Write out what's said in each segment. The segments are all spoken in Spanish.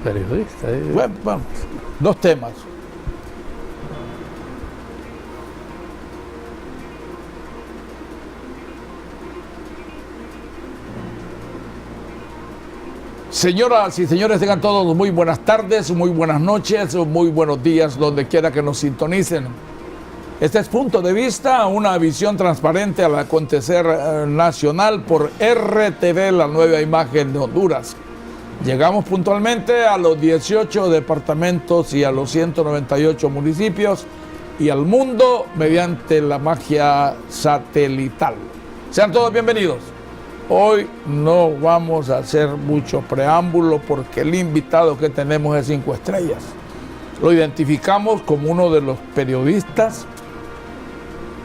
periodista. Bueno, dos temas. Señoras y señores, tengan todos muy buenas tardes, muy buenas noches, muy buenos días, donde quiera que nos sintonicen. Este es Punto de Vista, una visión transparente al acontecer nacional por RTV, la nueva imagen de Honduras. Llegamos puntualmente a los 18 departamentos y a los 198 municipios y al mundo mediante la magia satelital. Sean todos bienvenidos. Hoy no vamos a hacer mucho preámbulo porque el invitado que tenemos es 5 estrellas. Lo identificamos como uno de los periodistas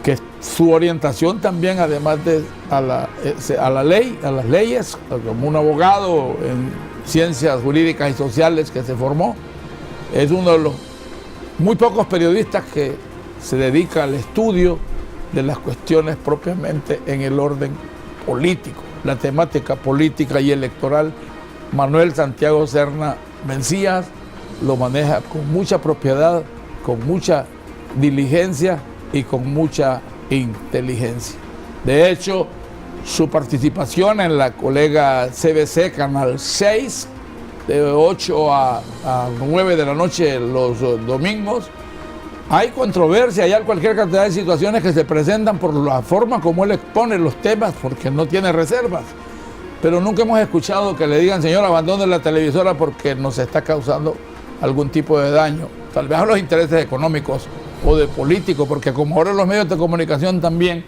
que su orientación también, además de a las leyes, como un abogado en ciencias jurídicas y sociales que se formó, es uno de los muy pocos periodistas que se dedica al estudio de las cuestiones propiamente en el orden político, la temática política y electoral. Manuel Santiago Serna Mencías lo maneja con mucha propiedad, con mucha diligencia y con mucha inteligencia. De hecho, su participación en la colega CBC Canal 6, de 8 a 9 de la noche los domingos, hay controversia, hay cualquier cantidad de situaciones que se presentan por la forma como él expone los temas, porque no tiene reservas. Pero nunca hemos escuchado que le digan, señor, abandone la televisora porque nos está causando algún tipo de daño. Tal vez a los intereses económicos o de políticos, porque como ahora los medios de comunicación también,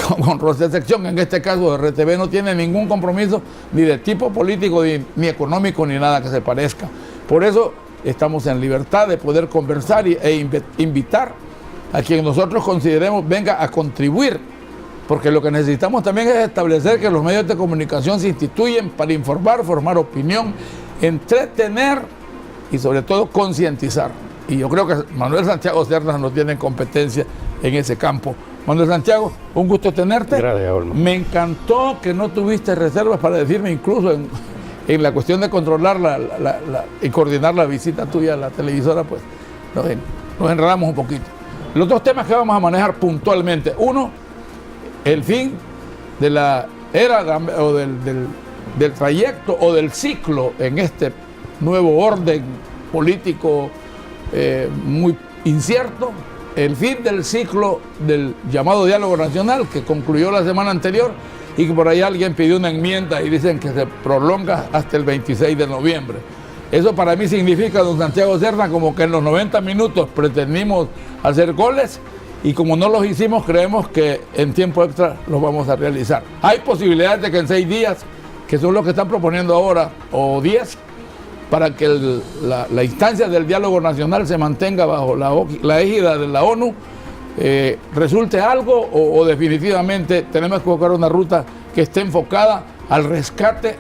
con excepción en este caso de RTV, no tiene ningún compromiso ni de tipo político, ni económico, ni nada que se parezca. Por eso estamos en libertad de poder conversar e invitar a quien nosotros consideremos venga a contribuir, porque lo que necesitamos también es establecer que los medios de comunicación se instituyen para informar, formar opinión, entretener y sobre todo concientizar. Y yo creo que Manuel Santiago Serna no tiene competencia en ese campo. Manuel Santiago, un gusto tenerte. Gracias, Olman. Me encantó que no tuviste reservas para decirme, incluso en la cuestión de controlar y coordinar la visita tuya a la televisora, pues nos enredamos un poquito. Los dos temas que vamos a manejar puntualmente. Uno, el fin de la era o del trayecto o del ciclo en este nuevo orden político muy incierto, el fin del ciclo del llamado diálogo nacional que concluyó la semana anterior y que por ahí alguien pidió una enmienda y dicen que se prolonga hasta el 26 de noviembre. Eso para mí significa, don Santiago Serna, como que en los 90 minutos pretendimos hacer goles y como no los hicimos, creemos que en tiempo extra los vamos a realizar. Hay posibilidades de que en 6 días, que son los que están proponiendo ahora, o 10, para que la instancia del diálogo nacional se mantenga bajo la égida de la ONU, resulte algo o definitivamente tenemos que buscar una ruta que esté enfocada al rescate,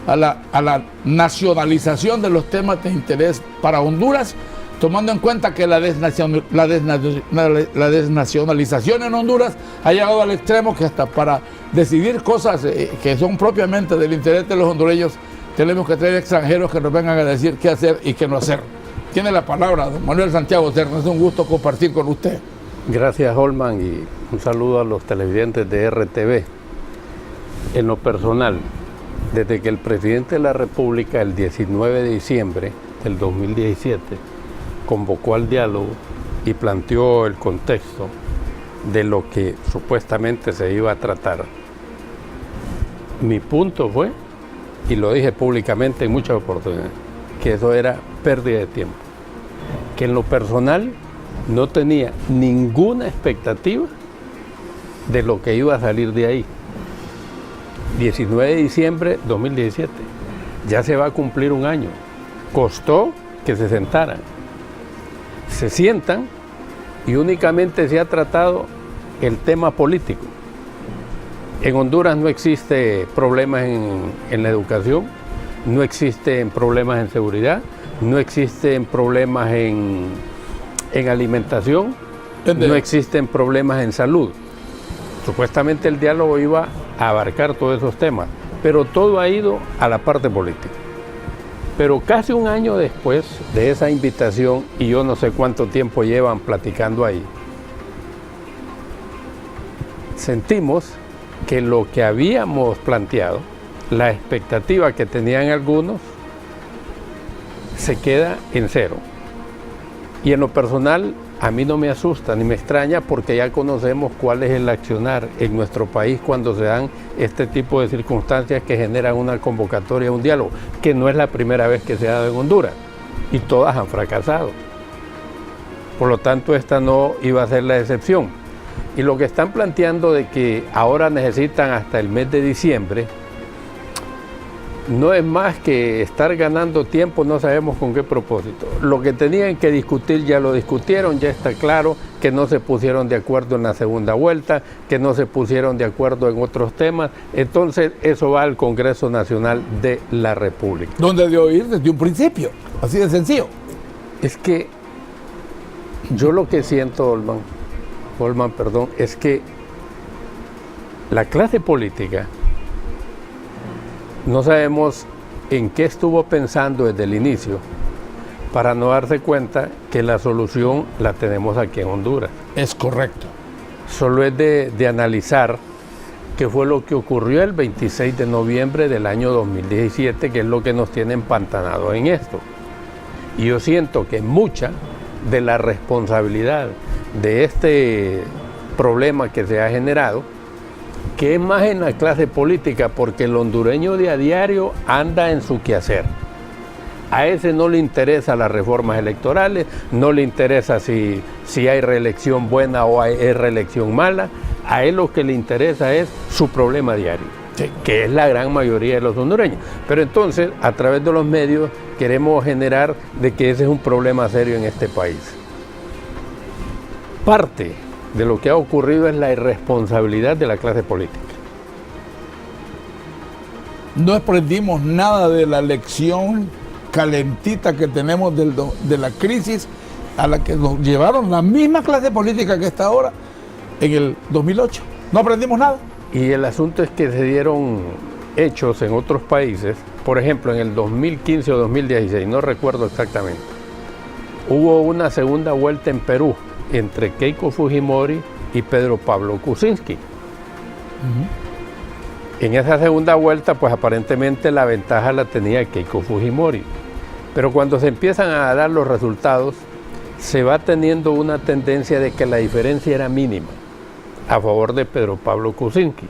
a la nacionalización de los temas de interés para Honduras, tomando en cuenta que la desnacionalización en Honduras ha llegado al extremo que hasta para decidir cosas que son propiamente del interés de los hondureños, tenemos que traer extranjeros que nos vengan a decir qué hacer y qué no hacer. Tiene la palabra don Manuel Santiago Serna, es un gusto compartir con usted. Gracias, Olman, y un saludo a los televidentes de RTV. En lo personal, desde que el presidente de la República, el 19 de diciembre del 2017, convocó al diálogo y planteó el contexto de lo que supuestamente se iba a tratar, mi punto fue, y lo dije públicamente en muchas oportunidades, que eso era pérdida de tiempo, que en lo personal no tenía ninguna expectativa de lo que iba a salir de ahí. 19 de diciembre 2017, ya se va a cumplir un año. Costó que se sentaran. Se sientan y únicamente se ha tratado el tema político. En Honduras no existe problemas en la educación, no existen problemas en seguridad, no existen problemas en alimentación, no existen problemas en salud. Supuestamente el diálogo iba a abarcar todos esos temas, pero todo ha ido a la parte política. Pero casi un año después de esa invitación, y yo no sé cuánto tiempo llevan platicando ahí, sentimos que lo que habíamos planteado, la expectativa que tenían algunos, se queda en cero. Y en lo personal, a mí no me asusta ni me extraña, porque ya conocemos cuál es el accionar en nuestro país cuando se dan este tipo de circunstancias que generan una convocatoria, un diálogo, que no es la primera vez que se ha dado en Honduras, y todas han fracasado. Por lo tanto, esta no iba a ser la excepción. Y lo que están planteando de que ahora necesitan hasta el mes de diciembre, no es más que estar ganando tiempo, no sabemos con qué propósito. Lo que tenían que discutir ya lo discutieron, ya está claro que no se pusieron de acuerdo en la segunda vuelta, que no se pusieron de acuerdo en otros temas. Entonces eso va al Congreso Nacional de la República. ¿Dónde debió ir desde un principio? Así de sencillo. Es que yo lo que siento, Holman, es que la clase política, no sabemos en qué estuvo pensando desde el inicio para no darse cuenta que la solución la tenemos aquí en Honduras. Es correcto. Solo es de analizar qué fue lo que ocurrió el 26 de noviembre del año 2017, que es lo que nos tiene empantanado en esto. Y yo siento que mucha de la responsabilidad de este problema que se ha generado, que es más en la clase política, porque el hondureño de a diario anda en su quehacer. A ese no le interesan las reformas electorales, no le interesa si hay reelección buena o hay reelección mala. A él lo que le interesa es su problema diario, sí, que es la gran mayoría de los hondureños. Pero entonces, a través de los medios, queremos generar de que ese es un problema serio en este país. Parte de lo que ha ocurrido es la irresponsabilidad de la clase política. No aprendimos nada de la lección calentita que tenemos de la crisis a la que nos llevaron la misma clase política que está ahora en el 2008. No aprendimos nada. Y el asunto es que se dieron hechos en otros países, por ejemplo en el 2015 o 2016, no recuerdo exactamente, hubo una segunda vuelta en Perú entre Keiko Fujimori y Pedro Pablo Kuczynski. En esa segunda vuelta, pues aparentemente la ventaja la tenía Keiko Fujimori. Pero cuando se empiezan a dar los resultados, se va teniendo una tendencia de que la diferencia era mínima a favor de Pedro Pablo Kuczynski.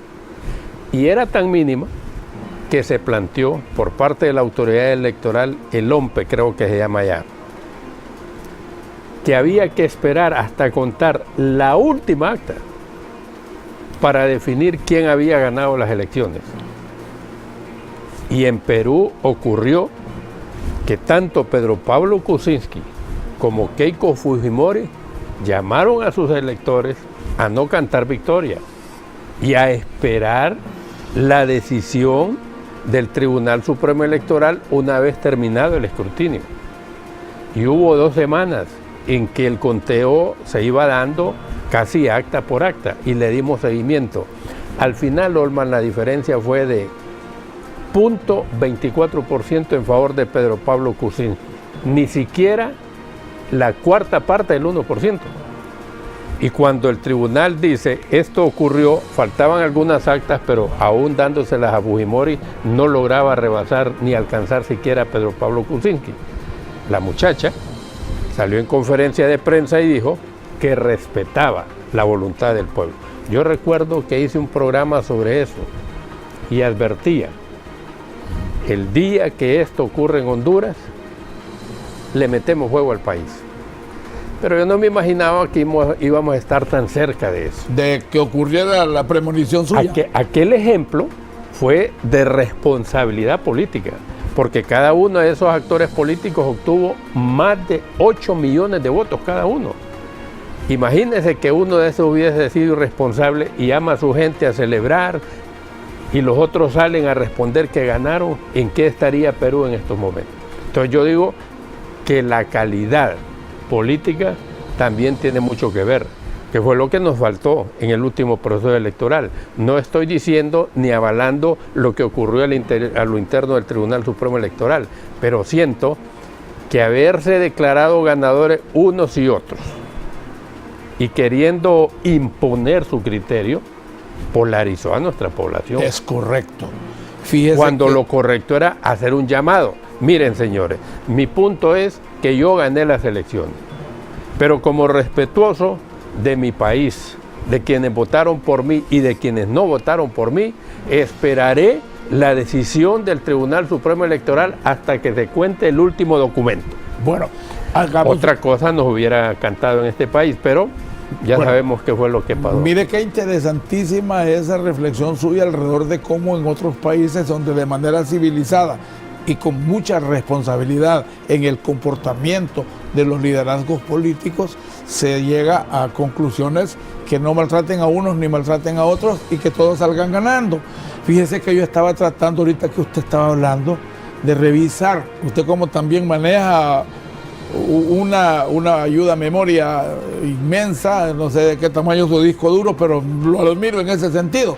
Y era tan mínima que se planteó por parte de la autoridad electoral, el OMPE creo que se llama ya, que había que esperar hasta contar la última acta para definir quién había ganado las elecciones. Y en Perú ocurrió que tanto Pedro Pablo Kuczynski como Keiko Fujimori llamaron a sus electores a no cantar victoria y a esperar la decisión del Tribunal Supremo Electoral una vez terminado el escrutinio. Y hubo 2 semanas en que el conteo se iba dando casi acta por acta y le dimos seguimiento. Al final, Holman, la diferencia fue de 0.24% en favor de Pedro Pablo Kuczynski, ni siquiera la cuarta parte del 1%. Y cuando el tribunal dice, esto ocurrió, faltaban algunas actas, pero aún dándoselas a Fujimori, no lograba rebasar ni alcanzar siquiera a Pedro Pablo Kuczynski. La muchacha salió en conferencia de prensa y dijo que respetaba la voluntad del pueblo. Yo recuerdo que hice un programa sobre eso y advertía, el día que esto ocurre en Honduras, le metemos fuego al país. Pero yo no me imaginaba que íbamos a estar tan cerca de eso. De que ocurriera la premonición suya. Aquel ejemplo fue de responsabilidad política, porque cada uno de esos actores políticos obtuvo más de 8 millones de votos cada uno. Imagínense que uno de esos hubiese sido irresponsable y llama a su gente a celebrar y los otros salen a responder que ganaron. ¿En qué estaría Perú en estos momentos? Entonces yo digo, que la calidad política también tiene mucho que ver, que fue lo que nos faltó en el último proceso electoral. No estoy diciendo ni avalando lo que ocurrió a lo interno del Tribunal Supremo Electoral, pero siento que haberse declarado ganadores unos y otros y queriendo imponer su criterio, polarizó a nuestra población. Es correcto. Fíjese cuando lo correcto era hacer un llamado. Miren, señores, mi punto es que yo gané las elecciones, pero como respetuoso de mi país, de quienes votaron por mí y de quienes no votaron por mí, esperaré la decisión del Tribunal Supremo Electoral hasta que se cuente el último documento. Bueno, otra cosa nos hubiera cantado en este país, pero ya sabemos qué fue lo que pasó. Mire qué interesantísima esa reflexión suya alrededor de cómo en otros países donde de manera civilizada y con mucha responsabilidad en el comportamiento de los liderazgos políticos se llega a conclusiones que no maltraten a unos ni maltraten a otros y que todos salgan ganando. Fíjese que yo estaba tratando ahorita que usted estaba hablando de revisar, usted como también maneja una ayuda a memoria inmensa, no sé de qué tamaño es su disco duro, pero lo admiro en ese sentido.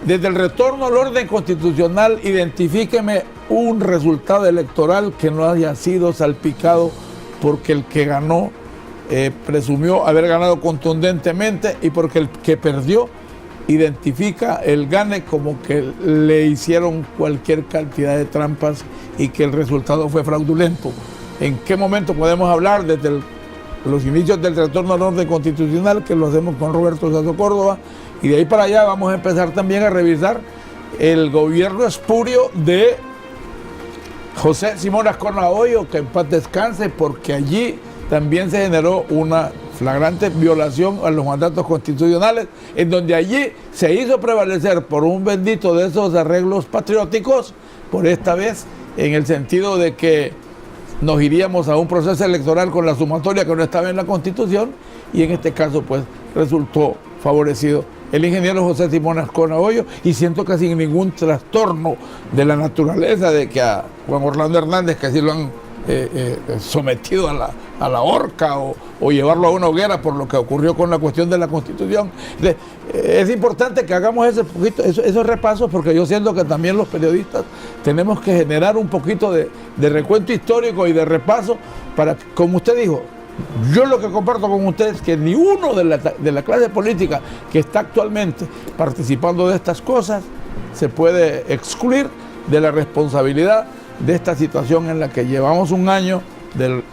Desde el retorno al orden constitucional, identifíqueme un resultado electoral que no haya sido salpicado porque el que ganó presumió haber ganado contundentemente y porque el que perdió identifica el gane como que le hicieron cualquier cantidad de trampas y que el resultado fue fraudulento. ¿En qué momento podemos hablar desde los inicios del retorno al orden constitucional, que lo hacemos con Roberto Suazo Córdoba, y de ahí para allá vamos a empezar también a revisar el gobierno espurio de José Simón Ascona Hoyo, que en paz descanse, porque allí también se generó una flagrante violación a los mandatos constitucionales, en donde allí se hizo prevalecer por un bendito de esos arreglos patrióticos, por esta vez en el sentido de que nos iríamos a un proceso electoral con la sumatoria que no estaba en la Constitución, y en este caso pues resultó favorecido el ingeniero José Simón Ascona Hoyo, y siento que sin ningún trastorno de la naturaleza de que a Juan Orlando Hernández, que así lo han sometido a la horca o llevarlo a una hoguera por lo que ocurrió con la cuestión de la Constitución. Es importante que hagamos esos repasos, porque yo siento que también los periodistas tenemos que generar un poquito de recuento histórico y de repaso para, como usted dijo, yo lo que comparto con ustedes es que ni uno de la clase política que está actualmente participando de estas cosas se puede excluir de la responsabilidad de esta situación en la que llevamos un año del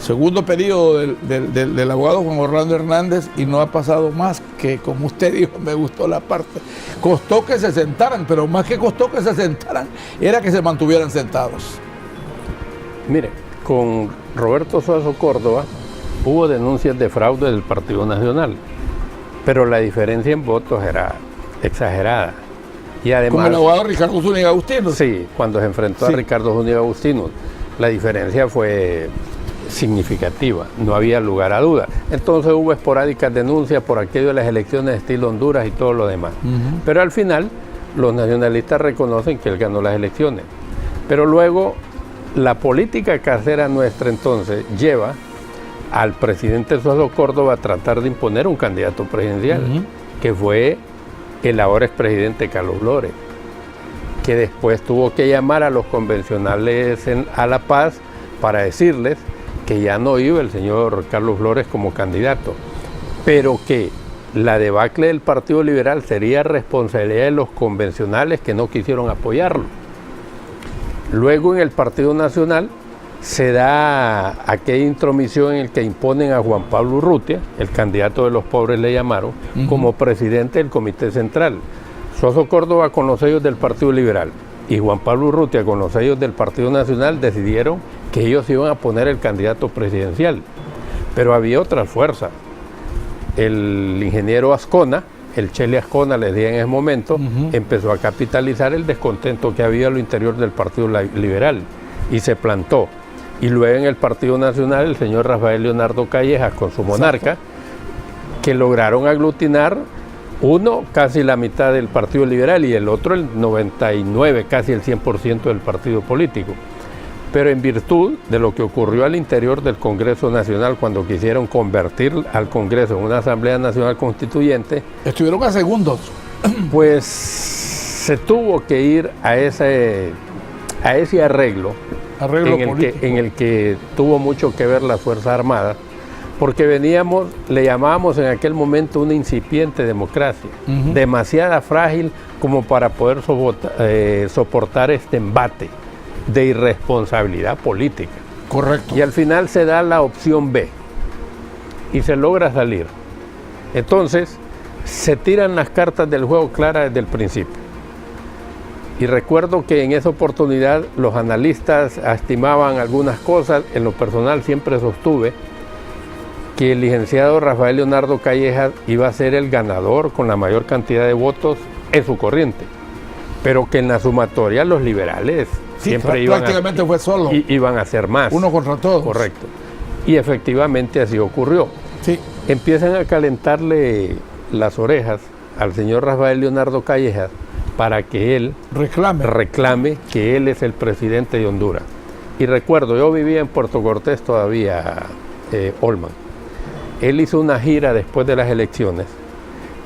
segundo periodo del abogado Juan Orlando Hernández, y no ha pasado más que, como usted dijo, me gustó la parte, costó que se sentaran, pero más que costó que se sentaran, era que se mantuvieran sentados. Mire, con Roberto Suazo Córdoba hubo denuncias de fraude del Partido Nacional, pero la diferencia en votos era exagerada. Y además, como el abogado Ricardo Zúñiga Agustino. Sí, cuando se enfrentó a Ricardo Zúñiga Agustino, la diferencia fue significativa, no había lugar a duda. Entonces hubo esporádicas denuncias por aquello de las elecciones de estilo Honduras y todo lo demás. Pero al final los nacionalistas reconocen que él ganó las elecciones. Pero luego la política casera nuestra entonces lleva al presidente Suazo Córdoba a tratar de imponer un candidato presidencial, que fue el ahora expresidente Carlos Flores, que después tuvo que llamar a los convencionales a La Paz para decirles que ya no iba el señor Carlos Flores como candidato, pero que la debacle del Partido Liberal sería responsabilidad de los convencionales que no quisieron apoyarlo. Luego en el Partido Nacional se da aquella intromisión en el que imponen a Juan Pablo Urrutia, el candidato de los pobres le llamaron, como presidente del Comité Central. Suazo Córdoba con los sellos del Partido Liberal y Juan Pablo Urrutia con los sellos del Partido Nacional decidieron que ellos iban a poner el candidato presidencial. Pero había otras fuerzas. El ingeniero Ascona, el Chele Ascona, les decía en ese momento, empezó a capitalizar el descontento que había a lo interior del Partido Liberal y se plantó. Y luego en el Partido Nacional el señor Rafael Leonardo Callejas con su monarca, que lograron aglutinar uno casi la mitad del Partido Liberal y el otro el 99, casi el 100% del partido político. pero en virtud de lo que ocurrió al interior del Congreso Nacional cuando quisieron convertir al Congreso en una Asamblea Nacional Constituyente, estuvieron a segundos. Pues se tuvo que ir a ese arreglo en el que tuvo mucho que ver las Fuerzas Armadas, porque le llamábamos en aquel momento una incipiente democracia, demasiada frágil como para poder soportar este embate de irresponsabilidad política. Correcto. Y al final se da la opción B y se logra salir. Entonces, se tiran las cartas del juego claras desde el principio. Y recuerdo que en esa oportunidad los analistas estimaban algunas cosas. En lo personal siempre sostuve que el licenciado Rafael Leonardo Callejas iba a ser el ganador con la mayor cantidad de votos en su corriente, pero que en la sumatoria los liberales siempre prácticamente fue solo. Iban a hacer más. Uno contra todos. Correcto. Y efectivamente así ocurrió. Sí. Empiezan a calentarle las orejas al señor Rafael Leonardo Callejas para que él reclame que él es el presidente de Honduras. Y recuerdo, yo vivía en Puerto Cortés todavía, Olman. Él hizo una gira después de las elecciones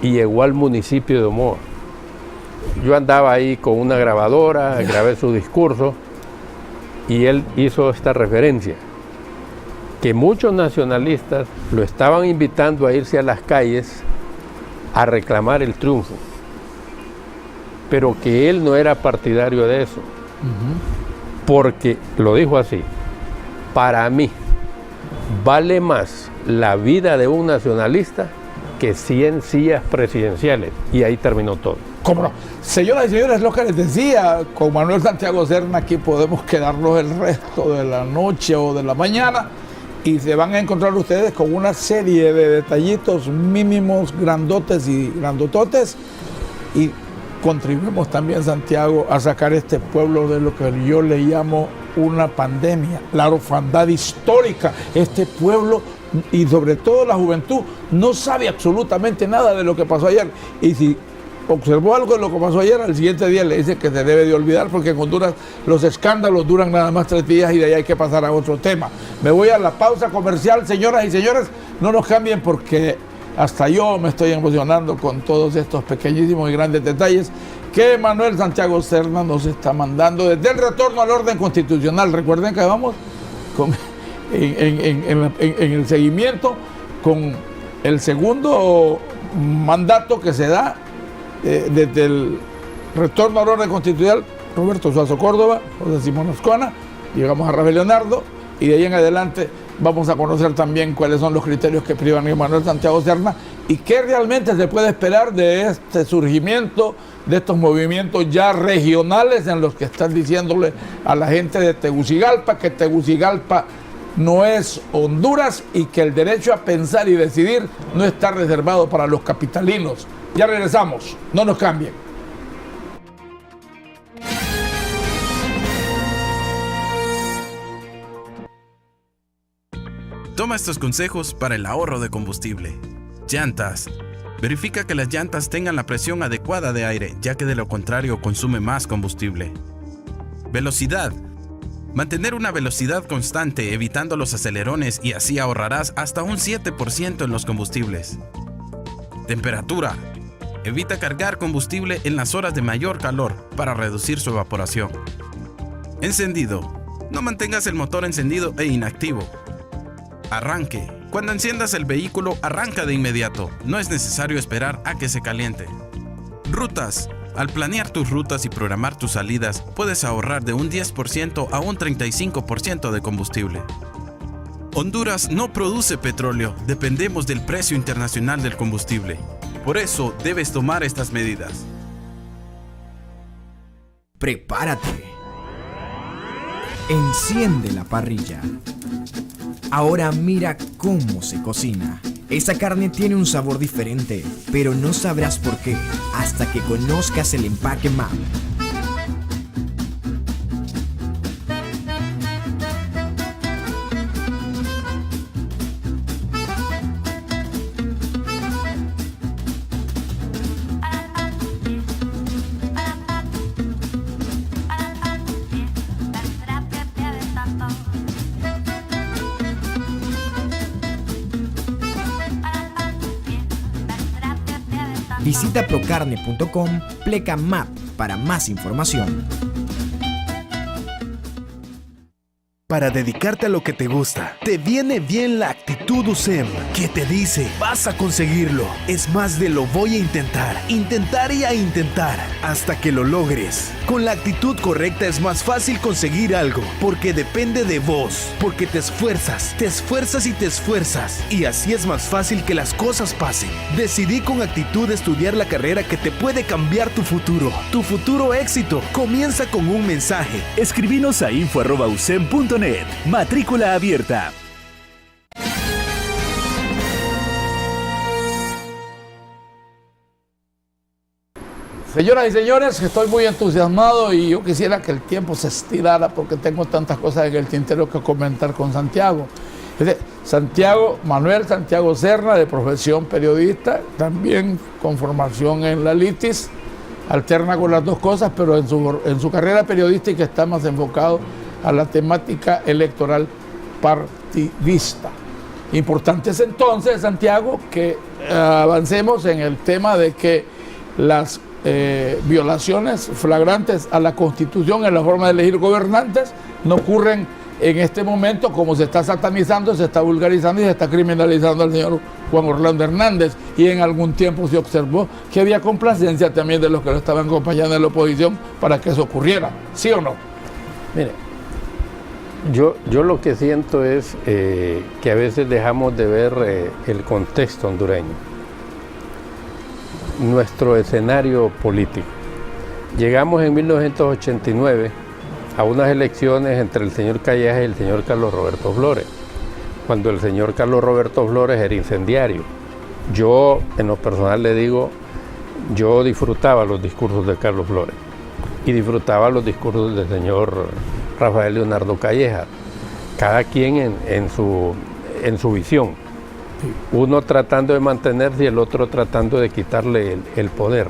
y llegó al municipio de Omoa. Yo andaba ahí con una grabadora, grabé su discurso y él hizo esta referencia, que muchos nacionalistas lo estaban invitando a irse a las calles a reclamar el triunfo, pero que él no era partidario de eso, porque, lo dijo así, para mí vale más la vida de un nacionalista que 100 sillas presidenciales, y ahí terminó todo. ¿Cómo no? Señoras y señores, lo que les decía, con Manuel Santiago Serna aquí podemos quedarnos el resto de la noche o de la mañana y se van a encontrar ustedes con una serie de detallitos mínimos, grandotes y grandototes, y contribuimos también, Santiago, a sacar este pueblo de lo que yo le llamo una pandemia, la orfandad histórica. Este pueblo, y sobre todo la juventud, no sabe absolutamente nada de lo que pasó ayer, y si observó algo de lo que pasó ayer, al siguiente día le dice que se debe de olvidar, porque en Honduras los escándalos duran nada más 3 días y de ahí hay que pasar a otro tema. Me voy a la pausa comercial, señoras y señores, no nos cambien porque hasta yo me estoy emocionando con todos estos pequeñísimos y grandes detalles que Manuel Santiago Serna nos está mandando desde el retorno al orden constitucional. Recuerden que vamos en el seguimiento con el segundo mandato que se da desde el retorno al orden constitucional, Roberto Suazo Córdoba, José Simón Ascona, llegamos a Rafael Leonardo, y de ahí en adelante vamos a conocer también cuáles son los criterios que privan a Manuel Santiago Serna y qué realmente se puede esperar de este surgimiento, de estos movimientos ya regionales en los que están diciéndole a la gente de Tegucigalpa que Tegucigalpa no es Honduras y que el derecho a pensar y decidir no está reservado para los capitalinos. Ya regresamos, no nos cambien. Toma estos consejos para el ahorro de combustible. Llantas. Verifica que las llantas tengan la presión adecuada de aire, ya que de lo contrario consume más combustible. Velocidad. Mantener una velocidad constante evitando los acelerones y así ahorrarás hasta un 7% en los combustibles. Temperatura. Evita cargar combustible en las horas de mayor calor para reducir su evaporación. Encendido. No mantengas el motor encendido e inactivo. Arranque. Cuando enciendas el vehículo, arranca de inmediato. No es necesario esperar a que se caliente. Rutas. Al planear tus rutas y programar tus salidas, puedes ahorrar de un 10% a un 35% de combustible. Honduras no produce petróleo, dependemos del precio internacional del combustible. Por eso debes tomar estas medidas. Prepárate. Enciende la parrilla. Ahora mira cómo se cocina. Esa carne tiene un sabor diferente, pero no sabrás por qué hasta que conozcas el empaque MAP. Visita procarne.com/map para más información. Para dedicarte a lo que te gusta, te viene bien la actitud USEM, que te dice, vas a conseguirlo. Es más de lo voy a intentar y a intentar, hasta que lo logres. Con la actitud correcta es más fácil conseguir algo, porque depende de vos, porque te esfuerzas y así es más fácil que las cosas pasen. Decidí con actitud estudiar la carrera que te puede cambiar tu futuro éxito. Comienza con un mensaje. Escribinos a info@usem.net. Matrícula abierta. Señoras y señores, estoy muy entusiasmado y yo quisiera que el tiempo se estirara porque tengo tantas cosas en el tintero que comentar con Santiago. Manuel Santiago Serna, de profesión periodista, también con formación en la LITIS, alterna con las dos cosas, pero en su carrera periodística está más enfocado a la temática electoral partidista. Importante es entonces, Santiago, que avancemos en el tema de que las violaciones flagrantes a la Constitución en la forma de elegir gobernantes no ocurren en este momento, como se está satanizando, se está vulgarizando y se está criminalizando al señor Juan Orlando Hernández, y en algún tiempo se observó que había complacencia también de los que lo estaban acompañando en la oposición para que eso ocurriera, ¿sí o no? Mire, yo lo que siento es que a veces dejamos de ver el contexto hondureño, nuestro escenario político. Llegamos en 1989 a unas elecciones entre el señor Calleja y el señor Carlos Roberto Flores, cuando el señor Carlos Roberto Flores era incendiario. Yo, en lo personal le digo, yo disfrutaba los discursos de Carlos Flores y disfrutaba los discursos del señor Rafael Leonardo Calleja, cada quien en su visión, uno tratando de mantenerse y el otro tratando de quitarle el poder.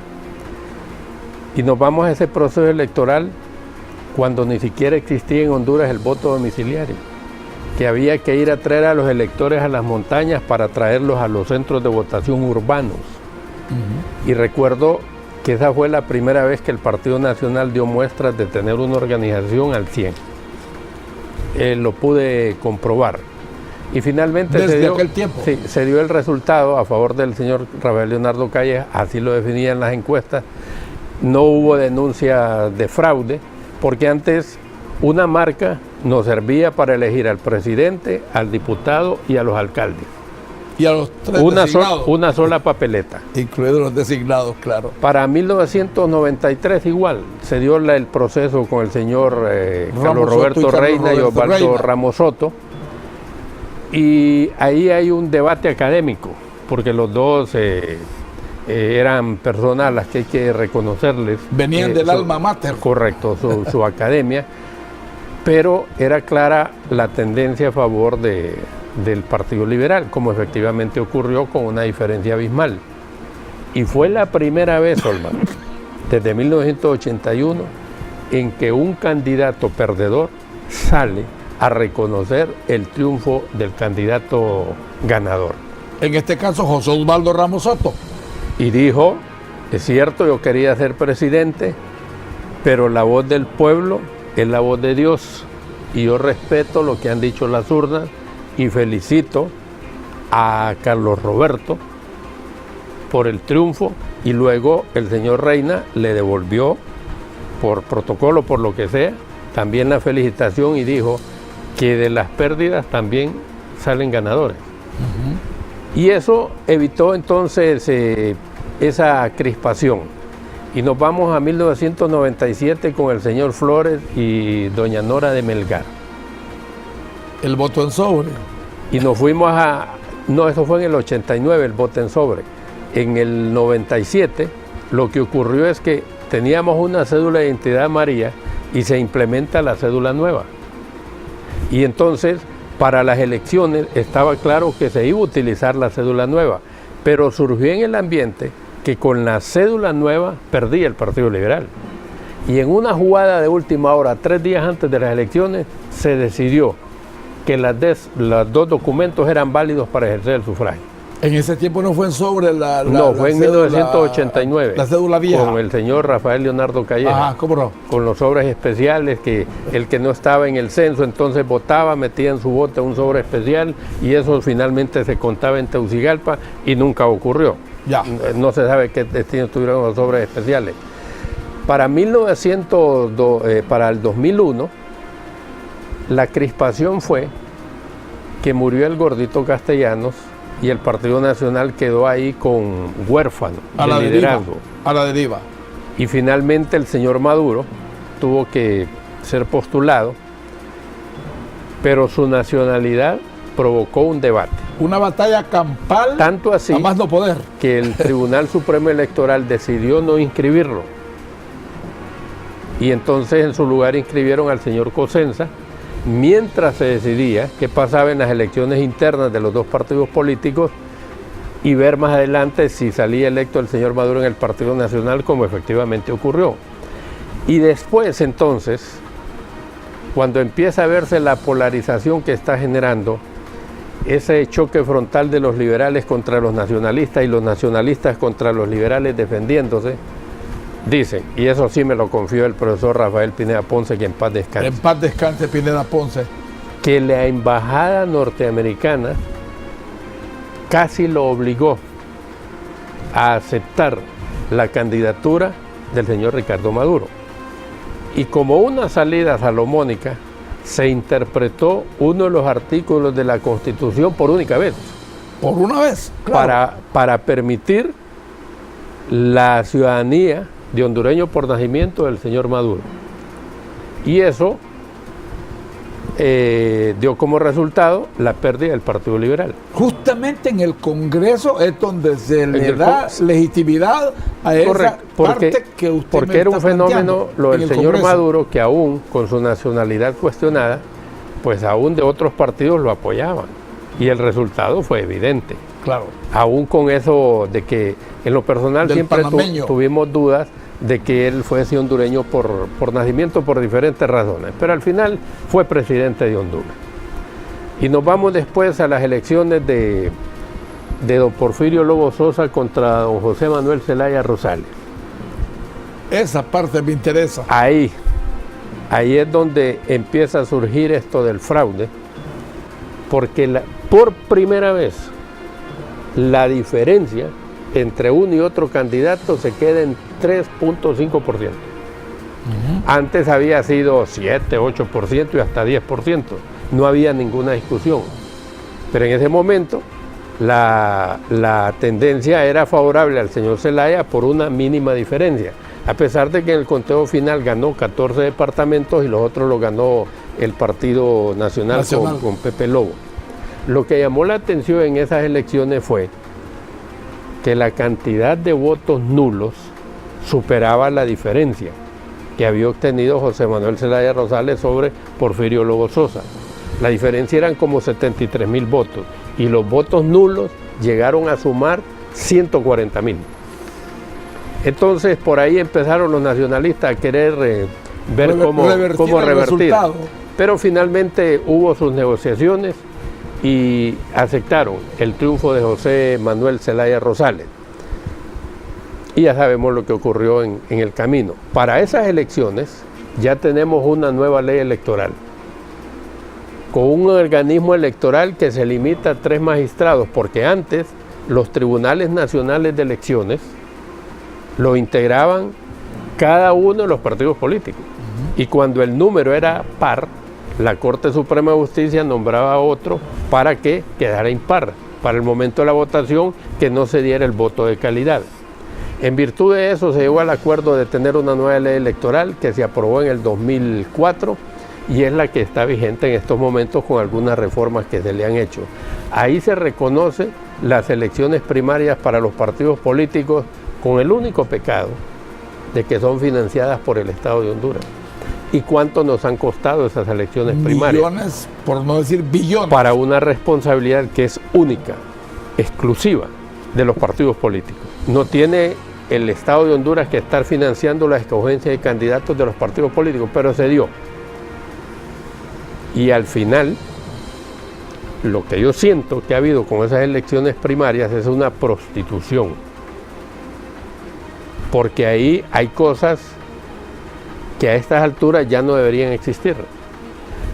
Y nos vamos a ese proceso electoral cuando ni siquiera existía en Honduras el voto domiciliario, que había que ir a traer a los electores a las montañas para traerlos a los centros de votación urbanos. Y recuerdo que esa fue la primera vez que el Partido Nacional dio muestras de tener una organización al 100. Lo pude comprobar. Y finalmente se dio el resultado a favor del señor Rafael Leonardo Calleja, así lo definían las encuestas. No hubo denuncia de fraude, porque antes una marca nos servía para elegir al presidente, al diputado y a los alcaldes. Y a los tres designados. Una sola papeleta. Incluidos los designados, claro. Para 1993 igual, se dio el proceso con el señor Carlos Roberto Reina y Osvaldo Ramos Soto. Y ahí hay un debate académico, porque los dos eran personas a las que hay que reconocerles. Venían del alma mater. Correcto, su academia, pero era clara la tendencia a favor del Partido Liberal, como efectivamente ocurrió con una diferencia abismal. Y fue la primera vez, Olman, desde 1981, en que un candidato perdedor sale a reconocer el triunfo del candidato ganador. En este caso, José Osvaldo Ramos Soto. Y dijo, es cierto, yo quería ser presidente, pero la voz del pueblo es la voz de Dios. Y yo respeto lo que han dicho las urnas y felicito a Carlos Roberto por el triunfo. Y luego el señor Reina le devolvió, por protocolo, por lo que sea, también la felicitación y dijo que de las pérdidas también salen ganadores. Y eso evitó entonces esa crispación. Y nos vamos a 1997 con el señor Flores y doña Nora de Melgar. El voto en sobre. Y nos fuimos no, eso fue en el 89, el voto en sobre. En el 97 lo que ocurrió es que teníamos una cédula de identidad amarilla y se implementa la cédula nueva. Y entonces, para las elecciones estaba claro que se iba a utilizar la cédula nueva, pero surgió en el ambiente que con la cédula nueva perdía el Partido Liberal. Y en una jugada de última hora, 3 días antes de las elecciones, se decidió que los dos documentos eran válidos para ejercer el sufragio. En ese tiempo no fue en sobre la no, fue en cédula, 1989. La cédula vieja. Con el señor Rafael Leonardo Calleja. Ajá, ¿cómo no? Con los sobres especiales, que el que no estaba en el censo entonces votaba, metía en su bote un sobre especial y eso finalmente se contaba en Tegucigalpa y nunca ocurrió. Ya. No se sabe qué destino tuvieron los sobres especiales. Para el 2001, la crispación fue que murió el gordito Castellanos y el Partido Nacional quedó ahí con huérfano de liderazgo. A la deriva. Y finalmente el señor Maduro tuvo que ser postulado, pero su nacionalidad provocó un debate. Una batalla campal, Tanto así a más no poder. que el Tribunal Supremo Electoral decidió no inscribirlo. Y entonces en su lugar inscribieron al señor Cosenza, mientras se decidía qué pasaba en las elecciones internas de los dos partidos políticos y ver más adelante si salía electo el señor Maduro en el Partido Nacional, como efectivamente ocurrió. Y después entonces, cuando empieza a verse la polarización que está generando, ese choque frontal de los liberales contra los nacionalistas y los nacionalistas contra los liberales defendiéndose, dicen, y eso sí me lo confió el profesor Rafael Pineda Ponce, que en paz descanse. En paz descanse Pineda Ponce. Que la embajada norteamericana casi lo obligó a aceptar la candidatura del señor Ricardo Maduro. Y como una salida salomónica, se interpretó uno de los artículos de la Constitución por única vez. Por una vez, claro. Para permitir la ciudadanía de hondureño por nacimiento del señor Maduro. Y eso dio como resultado la pérdida del Partido Liberal. Justamente en el Congreso es donde se le da legitimidad a esa parte que usted porque era un fenómeno lo del señor Maduro, que aún con su nacionalidad cuestionada, pues aún de otros partidos lo apoyaban. Y el resultado fue evidente. Claro. Aún con eso de que en lo personal del siempre tuvimos dudas de que él fuese hondureño por nacimiento por diferentes razones, pero al final fue presidente de Honduras. Y nos vamos después a las elecciones de don Porfirio Lobo Sosa contra don José Manuel Zelaya Rosales. Esa parte me interesa. Ahí es donde empieza a surgir esto del fraude, porque por primera vez la diferencia entre uno y otro candidato se queda en 3.5%. Antes había sido 7, 8% y hasta 10%. No había ninguna discusión. Pero en ese momento la tendencia era favorable al señor Zelaya por una mínima diferencia. A pesar de que en el conteo final ganó 14 departamentos y los otros los ganó el Partido Nacional. Con Pepe Lobo. Lo que llamó la atención en esas elecciones fue que la cantidad de votos nulos superaba la diferencia que había obtenido José Manuel Zelaya Rosales sobre Porfirio Lobo Sosa. La diferencia eran como 73,000 votos y los votos nulos llegaron a sumar 140,000. Entonces por ahí empezaron los nacionalistas a querer ver cómo revertir. Pero finalmente hubo sus negociaciones y aceptaron el triunfo de José Manuel Zelaya Rosales. Y ya sabemos lo que ocurrió en el camino. Para esas elecciones ya tenemos una nueva ley electoral, con un organismo electoral que se limita a 3 magistrados, porque antes los tribunales nacionales de elecciones lo integraban cada uno de los partidos políticos. Y cuando el número era par, la Corte Suprema de Justicia nombraba a otro para que quedara impar, para el momento de la votación que no se diera el voto de calidad. En virtud de eso se llegó al acuerdo de tener una nueva ley electoral que se aprobó en el 2004 y es la que está vigente en estos momentos con algunas reformas que se le han hecho. Ahí se reconoce las elecciones primarias para los partidos políticos con el único pecado de que son financiadas por el Estado de Honduras. ¿Y cuánto nos han costado esas elecciones primarias? Millones, por no decir billones. Para una responsabilidad que es única, exclusiva de los partidos políticos. No tiene el Estado de Honduras que estar financiando la escogencia de candidatos de los partidos políticos, pero se dio. Y al final, Lo que yo siento que ha habido con esas elecciones primarias es una prostitución, porque ahí hay cosas que a estas alturas ya no deberían existir.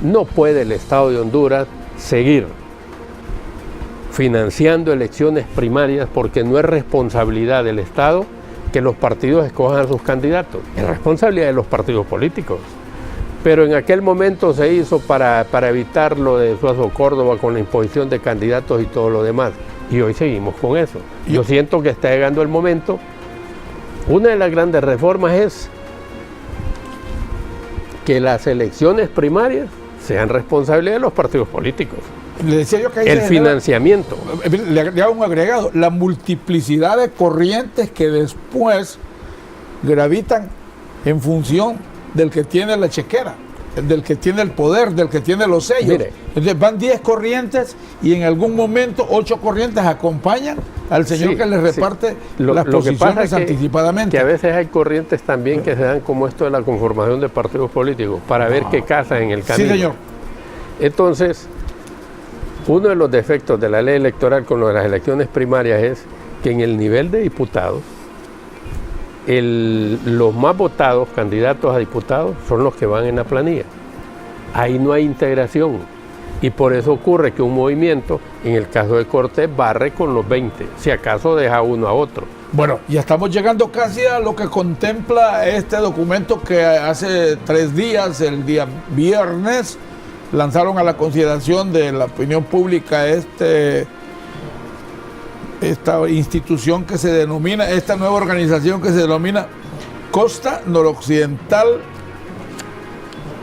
No puede el Estado de Honduras seguir financiando elecciones primarias porque no es responsabilidad del Estado que los partidos escojan a sus candidatos, es responsabilidad de los partidos políticos. Pero en aquel momento se hizo para evitar lo de Suazo Córdoba con la imposición de candidatos y todo lo demás. Y hoy seguimos con eso. Yo siento que está llegando el momento. Una de las grandes reformas es que las elecciones primarias sean responsabilidad de los partidos políticos. Le decía yo que ahí el financiamiento. Le hago un agregado, la multiplicidad de corrientes que después gravitan en función del que tiene la chequera, del que tiene el poder, del que tiene los sellos. Mire, entonces van 10 corrientes y en algún momento 8 corrientes acompañan al señor que les reparte las posiciones anticipadamente. Que a veces hay corrientes también que se dan como esto de la conformación de partidos políticos para ver qué casa en el camino. Sí, señor. Entonces, uno de los defectos de la ley electoral con lo de las elecciones primarias es que en el nivel de diputados, los más votados, candidatos a diputados, son los que van en la planilla. Ahí no hay integración. Y por eso ocurre que un movimiento, en el caso de Cortés, barre con los 20, si acaso deja uno a otro. Bueno, ya estamos llegando casi a lo que contempla este documento que hace 3 días, el día viernes, lanzaron a la consideración de la opinión pública esta institución que se denomina, esta nueva organización que se denomina Costa Noroccidental,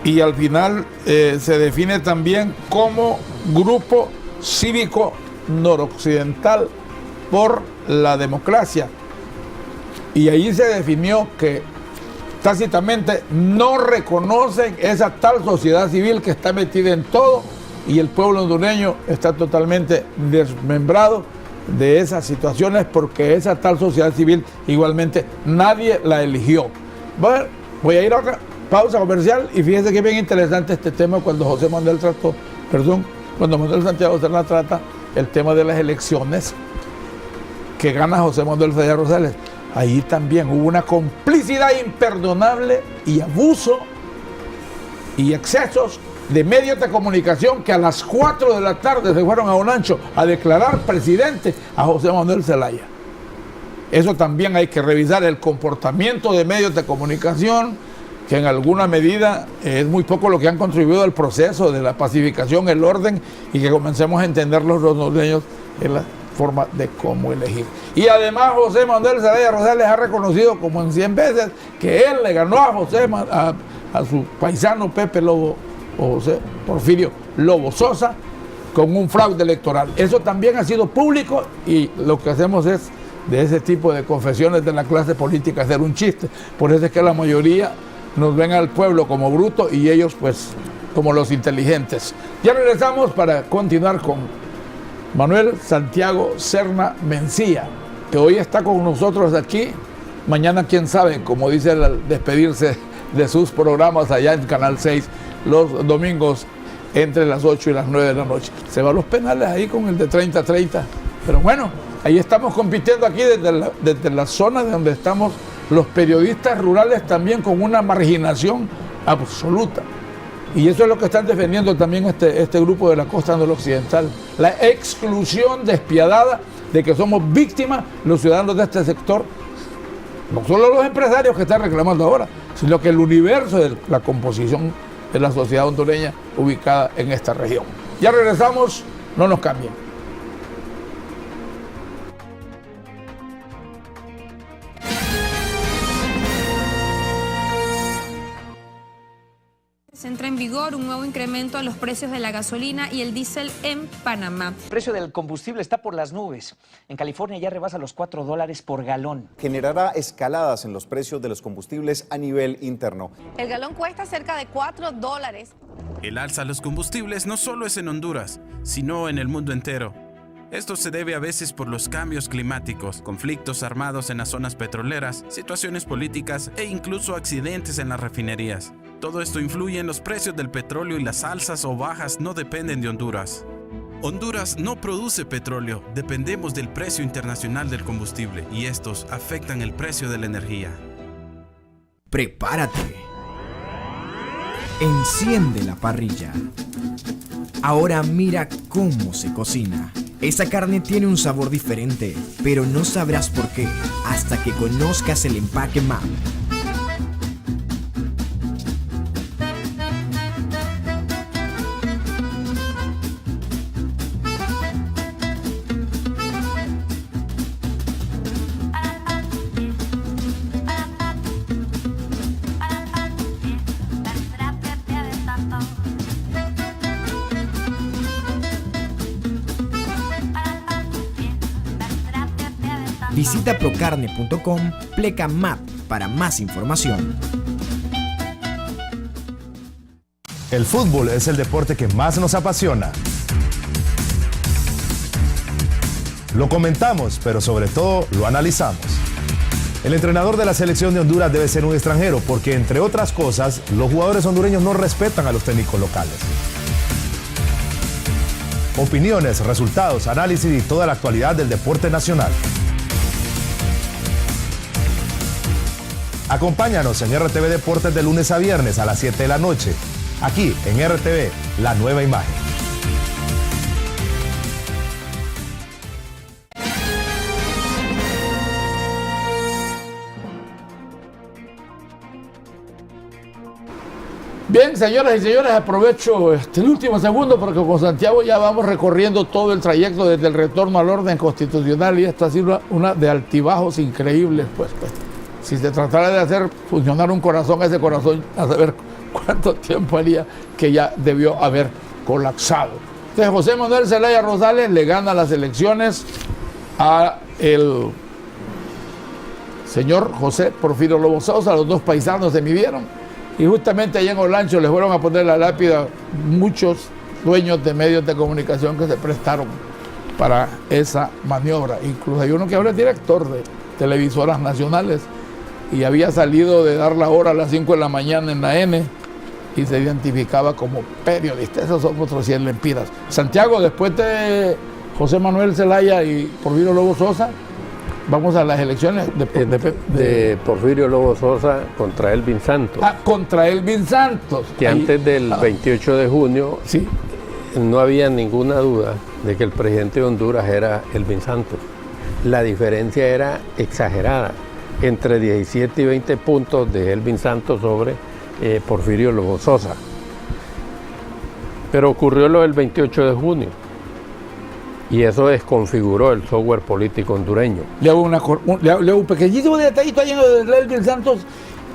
y al final se define también como Grupo Cívico Noroccidental por la Democracia. Y ahí se definió que tácitamente no reconocen esa tal sociedad civil que está metida en todo, y el pueblo hondureño está totalmente desmembrado de esas situaciones porque esa tal sociedad civil igualmente nadie la eligió. Bueno, voy a ir a otra pausa comercial y fíjense que es bien interesante este tema cuando Manuel Santiago Serna trata el tema de las elecciones que gana José Manuel Zelaya Rosales. Ahí también hubo una complicidad imperdonable y abuso y excesos de medios de comunicación que a las 4 de la tarde se fueron a Onancho a declarar presidente a José Manuel Zelaya. Eso también hay que revisar, el comportamiento de medios de comunicación, que en alguna medida es muy poco lo que han contribuido al proceso de la pacificación, el orden, y que comencemos a entender los hondureños en la forma de cómo elegir. Y además José Manuel Zelaya Rosales ha reconocido como en 100 veces que él le ganó a su paisano Pepe Lobo, o José Porfirio Lobo Sosa, con un fraude electoral. Eso también ha sido público y lo que hacemos es de ese tipo de confesiones de la clase política hacer un chiste. Por eso es que la mayoría nos ven al pueblo como bruto y ellos pues como los inteligentes. Ya regresamos para continuar con Manuel Santiago Serna Mencía, que hoy está con nosotros aquí. Mañana quién sabe, como dice al despedirse de sus programas allá en Canal 6 los domingos entre las 8 y las 9 de la noche. Se van los penales ahí con el de 30-30. Pero bueno, ahí estamos compitiendo aquí desde la zona de donde estamos los periodistas rurales también con una marginación absoluta. Y eso es lo que están defendiendo también este grupo de la Costa Noroccidental. La exclusión despiadada de que somos víctimas los ciudadanos de este sector. No solo los empresarios que están reclamando ahora, sino que el universo de la composición de la sociedad hondureña ubicada en esta región. Ya regresamos, no nos cambien. Entra en vigor un nuevo incremento a los precios de la gasolina y el diésel en Panamá. El precio del combustible está por las nubes. En California ya rebasa los $4 por galón. Generará escaladas en los precios de los combustibles a nivel interno. El galón cuesta cerca de $4. El alza a los combustibles no solo es en Honduras, sino en el mundo entero. Esto se debe a veces por los cambios climáticos, conflictos armados en las zonas petroleras, situaciones políticas e incluso accidentes en las refinerías. Todo esto influye en los precios del petróleo y las alzas o bajas no dependen de Honduras. Honduras no produce petróleo, dependemos del precio internacional del combustible y estos afectan el precio de la energía. Prepárate. Enciende la parrilla. Ahora mira cómo se cocina. Esa carne tiene un sabor diferente, pero no sabrás por qué hasta que conozcas el empaque MAP. Visita procarne.com, pleca MAP para más información. El fútbol es el deporte que más nos apasiona. Lo comentamos, pero sobre todo lo analizamos. El entrenador de la selección de Honduras debe ser un extranjero porque, entre otras cosas, los jugadores hondureños no respetan a los técnicos locales. Opiniones, resultados, análisis y toda la actualidad del deporte nacional. Acompáñanos en RTV Deportes de lunes a viernes a las 7 de la noche, aquí en RTV, la nueva imagen. Bien, señoras y señores, aprovecho el último segundo porque con Santiago ya vamos recorriendo todo el trayecto desde el retorno al orden constitucional y esta ha sido una de altibajos increíbles, pues. Si se tratara de hacer funcionar un corazón, ese corazón, a saber cuánto tiempo haría que ya debió haber colapsado. Entonces, José Manuel Zelaya Rosales le gana las elecciones a el señor José Porfirio Lobo Sosa. Los dos paisanos se midieron y justamente allá en Olancho les fueron a poner la lápida muchos dueños de medios de comunicación que se prestaron para esa maniobra. Incluso hay uno que ahora es director de televisoras nacionales y había salido de dar la hora a las 5 de la mañana en la N y se identificaba como periodista. Esos son otros 100 lempiras. Santiago, después de José Manuel Zelaya y Porfirio Lobo Sosa, vamos a las elecciones de Porfirio Lobo Sosa contra Elvin Santos. Contra Elvin Santos. Que antes del 28 de junio sí, no había ninguna duda de que el presidente de Honduras era Elvin Santos. La diferencia era exagerada, entre 17 y 20 puntos de Elvin Santos sobre Porfirio Lobo Sosa. Pero ocurrió lo del 28 de junio y eso desconfiguró el software político hondureño. Le hago un pequeñito detallito ahí en lo de Elvin Santos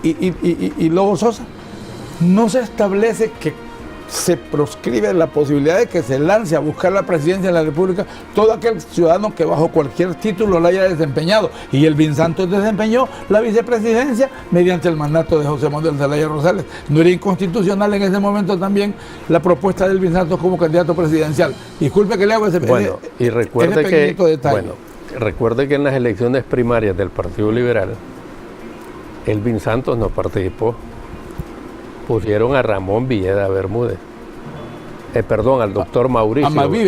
y Lobo Sosa. No se establece que se proscribe la posibilidad de que se lance a buscar la presidencia de la República todo aquel ciudadano que bajo cualquier título la haya desempeñado. Y Elvin Santos desempeñó la vicepresidencia mediante el mandato de José Manuel Zelaya Rosales. ¿No era inconstitucional en ese momento también la propuesta de Elvin Santos como candidato presidencial? Disculpe que le hago ese bueno, y recuerde pequeñito detalle. Bueno, recuerde que en las elecciones primarias del Partido Liberal, Elvin Santos no participó. Pusieron a Ramón Villeda Bermúdez. Al doctor Mauricio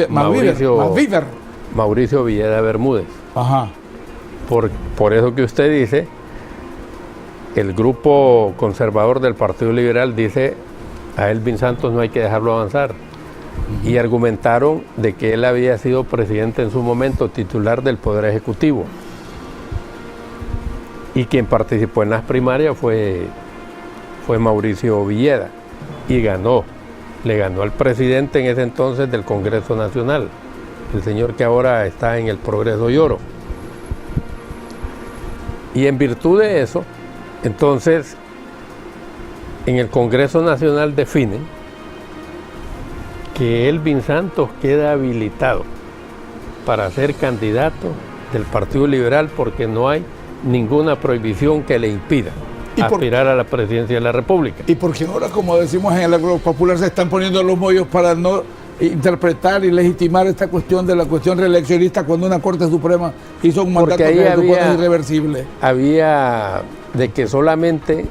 Villeda Bermúdez. Ajá. Por eso que usted dice, el grupo conservador del Partido Liberal dice a Elvin Santos no hay que dejarlo avanzar. Y argumentaron de que él había sido presidente en su momento, titular del Poder Ejecutivo. Y quien participó en las primarias fue Mauricio Villeda y ganó. Le ganó al presidente en ese entonces del Congreso Nacional, el señor que ahora está en el Progreso y Oro. Y en virtud de eso, entonces, en el Congreso Nacional definen que Elvin Santos queda habilitado para ser candidato del Partido Liberal porque no hay ninguna prohibición que le impida aspirar a la presidencia de la República. Y porque ahora, como decimos en el agro popular, se están poniendo los mollos para no interpretar y legitimar esta cuestión de la cuestión reeleccionista cuando una Corte Suprema hizo un mandato que se supone irreversible. Había de que solamente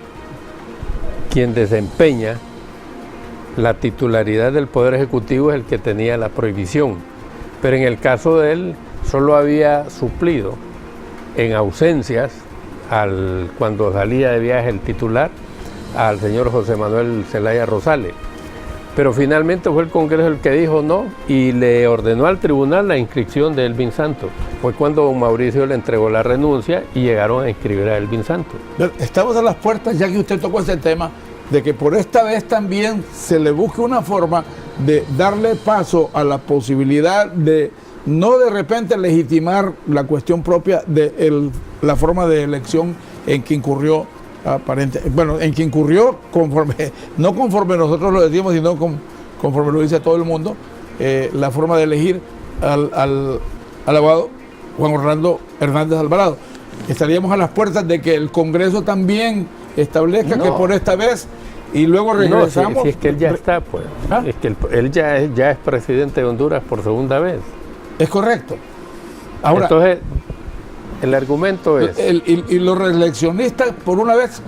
quien desempeña la titularidad del Poder Ejecutivo es el que tenía la prohibición Pero en el caso de él, solo había suplido en ausencias, cuando salía de viaje el titular, al señor José Manuel Zelaya Rosales. Pero finalmente fue el Congreso el que dijo no y le ordenó al tribunal la inscripción de Elvin Santos. Fue cuando don Mauricio le entregó la renuncia y llegaron a inscribir a Elvin Santos. Estamos a las puertas, ya que usted tocó ese tema, de que por esta vez también se le busque una forma de darle paso a la posibilidad de no de repente legitimar la cuestión propia de la forma de elección en que incurrió en que incurrió no conforme nosotros lo decimos, sino conforme lo dice todo el mundo, la forma de elegir al abogado Juan Orlando Hernández Alvarado. Estaríamos a las puertas de que el Congreso también establezca que por esta vez, y luego regresamos. No, si es que él ya está, pues. Es que él ya es presidente de Honduras por segunda vez. Es correcto. Ahora, entonces, el argumento es... Y los reeleccionistas, por una vez,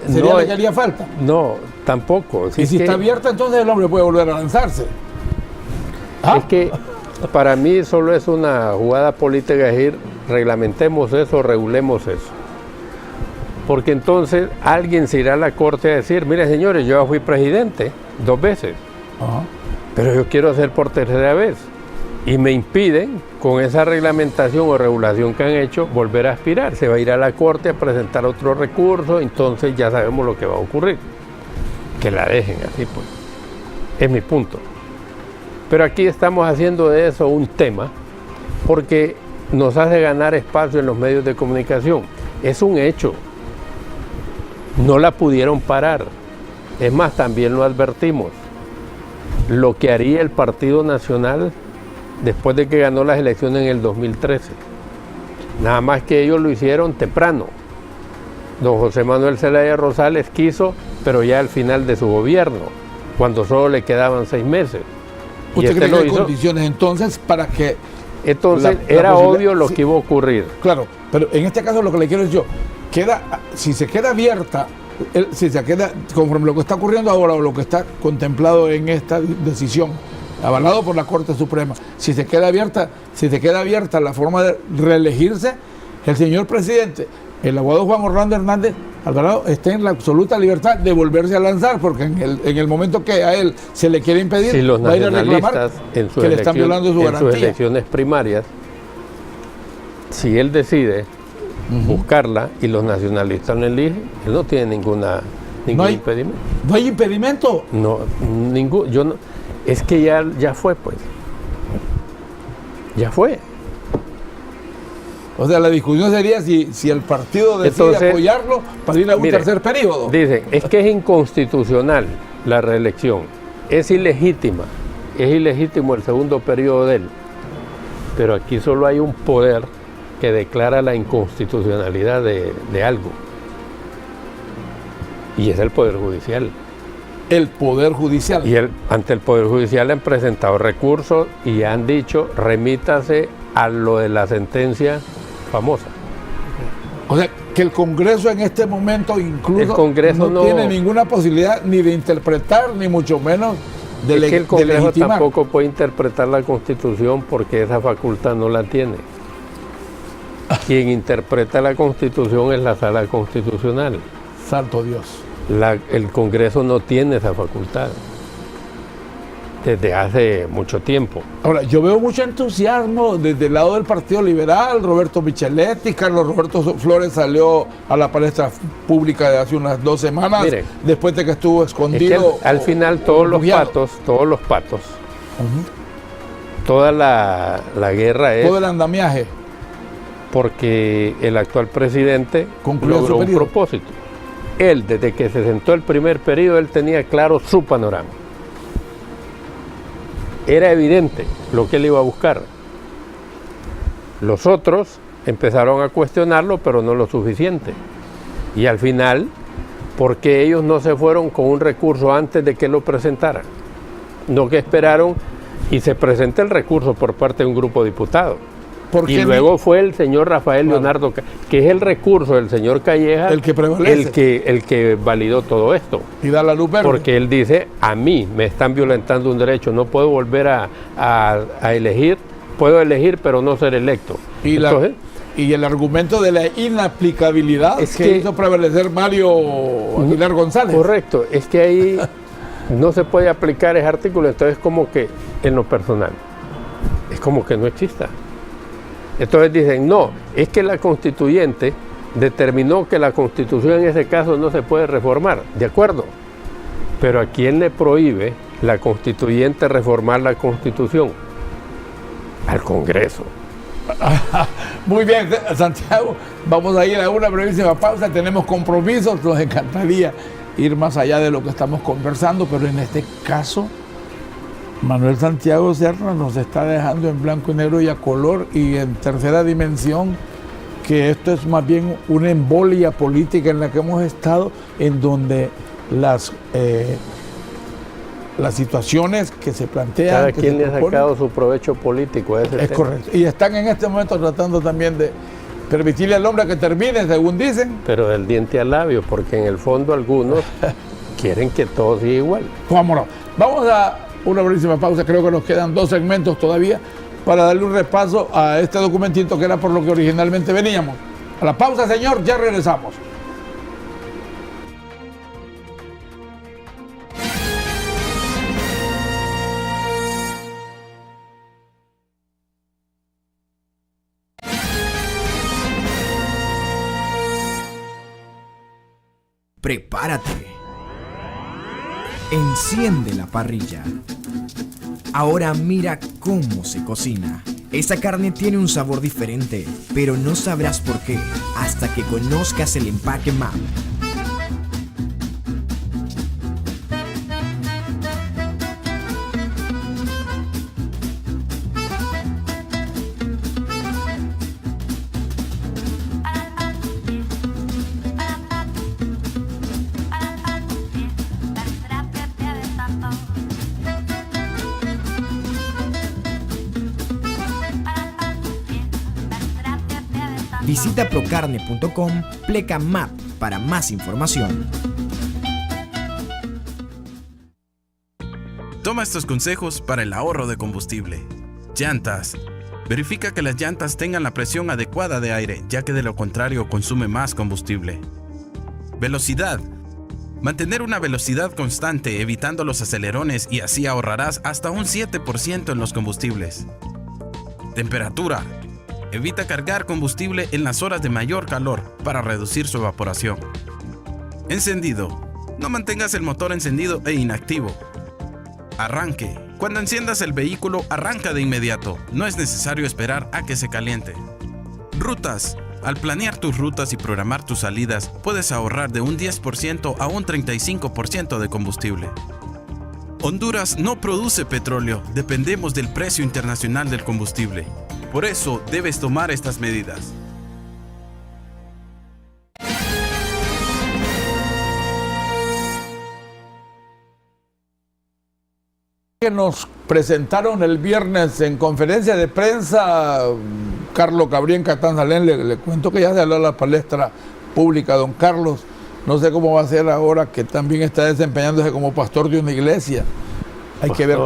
sería lo que haría falta. No, tampoco. Y si está abierta, entonces el hombre puede volver a lanzarse. Es que para mí solo es una jugada política decir, reglamentemos eso, regulemos eso. Porque entonces alguien se irá a la corte a decir, mire señores, yo ya fui presidente 2 veces, pero yo quiero ser por 3ª vez. Y me impiden, con esa reglamentación o regulación que han hecho, volver a aspirar. Se va a ir a la corte a presentar otro recurso, entonces ya sabemos lo que va a ocurrir. Que la dejen así, pues. Es mi punto. Pero aquí estamos haciendo de eso un tema, porque nos hace ganar espacio en los medios de comunicación. Es un hecho. No la pudieron parar. Es más, también lo advertimos. Lo que haría el Partido Nacional después de que ganó las elecciones en el 2013. Nada más que ellos lo hicieron temprano. Don José Manuel Zelaya Rosales quiso, pero ya al final de su gobierno, cuando solo le quedaban 6 meses. ¿Usted cree que hay condiciones entonces para que... Entonces era obvio lo que iba a ocurrir. Claro, pero en este caso lo que le quiero decir yo, si se queda abierta, conforme lo que está ocurriendo ahora o lo que está contemplado en esta decisión, avalado por la Corte Suprema, si se queda abierta la forma de reelegirse, el señor presidente, el abogado Juan Orlando Hernández Alvarado, está en la absoluta libertad de volverse a lanzar, porque en el momento que a él se le quiere impedir, si los va a ir a reclamar que le están violando su garantía. En sus elecciones primarias, si él decide buscarla y los nacionalistas lo eligen, él no tiene ningún impedimento. ¿No hay impedimento? No, ningún. Es que ya fue, pues. Ya fue. O sea, la discusión sería si el partido decide apoyarlo para ir a un tercer periodo. Dicen, es que es inconstitucional la reelección. Es ilegítima. Es ilegítimo el segundo periodo de él. Pero aquí solo hay un poder que declara la inconstitucionalidad de algo. Y es el Poder Judicial. El Poder Judicial. Y ante el Poder Judicial han presentado recursos y han dicho, remítase a lo de la sentencia famosa. O sea, que el Congreso en este momento incluso no tiene ninguna posibilidad ni de interpretar, ni mucho menos de legitimar. Es que el Congreso tampoco puede interpretar la Constitución porque esa facultad no la tiene. Quien interpreta la Constitución es la Sala Constitucional. Santo Dios. El Congreso no tiene esa facultad desde hace mucho tiempo. Ahora, yo veo mucho entusiasmo desde el lado del Partido Liberal. Roberto Micheletti, Carlos Roberto Flores salió a la palestra pública de hace unas 2 semanas. Mire, después de que estuvo escondido. Es que al final todos los patos, toda la guerra es... todo el andamiaje. Porque el actual presidente logró un propósito. Él, desde que se sentó el primer periodo, él tenía claro su panorama. Era evidente lo que él iba a buscar. Los otros empezaron a cuestionarlo, pero no lo suficiente. Y al final, ¿por qué ellos no se fueron con un recurso antes de que lo presentaran? No que esperaron y se presenta el recurso por parte de un grupo de diputados. Y luego fue el señor Rafael Leonardo, que es el recurso del señor Calleja, el que prevalece, el que validó todo esto. Y da la luz verde. Porque él dice, a mí me están violentando un derecho, no puedo volver a elegir puedo elegir pero no ser electo. Y, Entonces, y el argumento de la inaplicabilidad es que hizo prevalecer Mario Aguilar González. Correcto, es que ahí no se puede aplicar ese artículo, entonces como que en lo personal, es como que no exista. Entonces dicen, no, es que la constituyente determinó que la Constitución en ese caso no se puede reformar, de acuerdo, pero ¿a quién le prohíbe la constituyente reformar la Constitución? Al Congreso. Muy bien, Santiago, vamos a ir a una brevísima pausa, tenemos compromisos, nos encantaría ir más allá de lo que estamos conversando, pero en este caso Manuel Santiago Serna nos está dejando en blanco y negro y a color y en tercera dimensión que esto es más bien una embolia política en la que hemos estado, en donde las situaciones que se plantean... Cada quien le ha sacado su provecho político a ese tema. Es correcto. Y están en este momento tratando también de permitirle al hombre que termine, según dicen. Pero del diente al labio, porque en el fondo algunos quieren que todo siga igual. Vámonos. Vamos a una brevísima pausa, creo que nos quedan 2 segmentos todavía para darle un repaso a este documentito que era por lo que originalmente veníamos. A la pausa, señor, ya regresamos. Prepárate. Enciende la parrilla. Ahora mira cómo se cocina. Esa carne tiene un sabor diferente, pero no sabrás por qué hasta que conozcas el empaque MAP. Visita procarne.com, pleca MAP para más información. Toma estos consejos para el ahorro de combustible. Llantas. Verifica que las llantas tengan la presión adecuada de aire, ya que de lo contrario consume más combustible. Velocidad. Mantener una velocidad constante evitando los acelerones y así ahorrarás hasta un 7% en los combustibles. Temperatura. Evita cargar combustible en las horas de mayor calor para reducir su evaporación. Encendido. No mantengas el motor encendido e inactivo. Arranque. Cuando enciendas el vehículo, arranca de inmediato. No es necesario esperar a que se caliente. Rutas. Al planear tus rutas y programar tus salidas, puedes ahorrar de un 10% a un 35% de combustible. Honduras no produce petróleo, dependemos del precio internacional del combustible. Por eso debes tomar estas medidas. Que nos presentaron el viernes en conferencia de prensa, Carlos Gabriel Catán Salén, le cuento que ya se habló a la palestra pública, don Carlos. No sé cómo va a ser ahora que también está desempeñándose como pastor de una iglesia. Hay que ver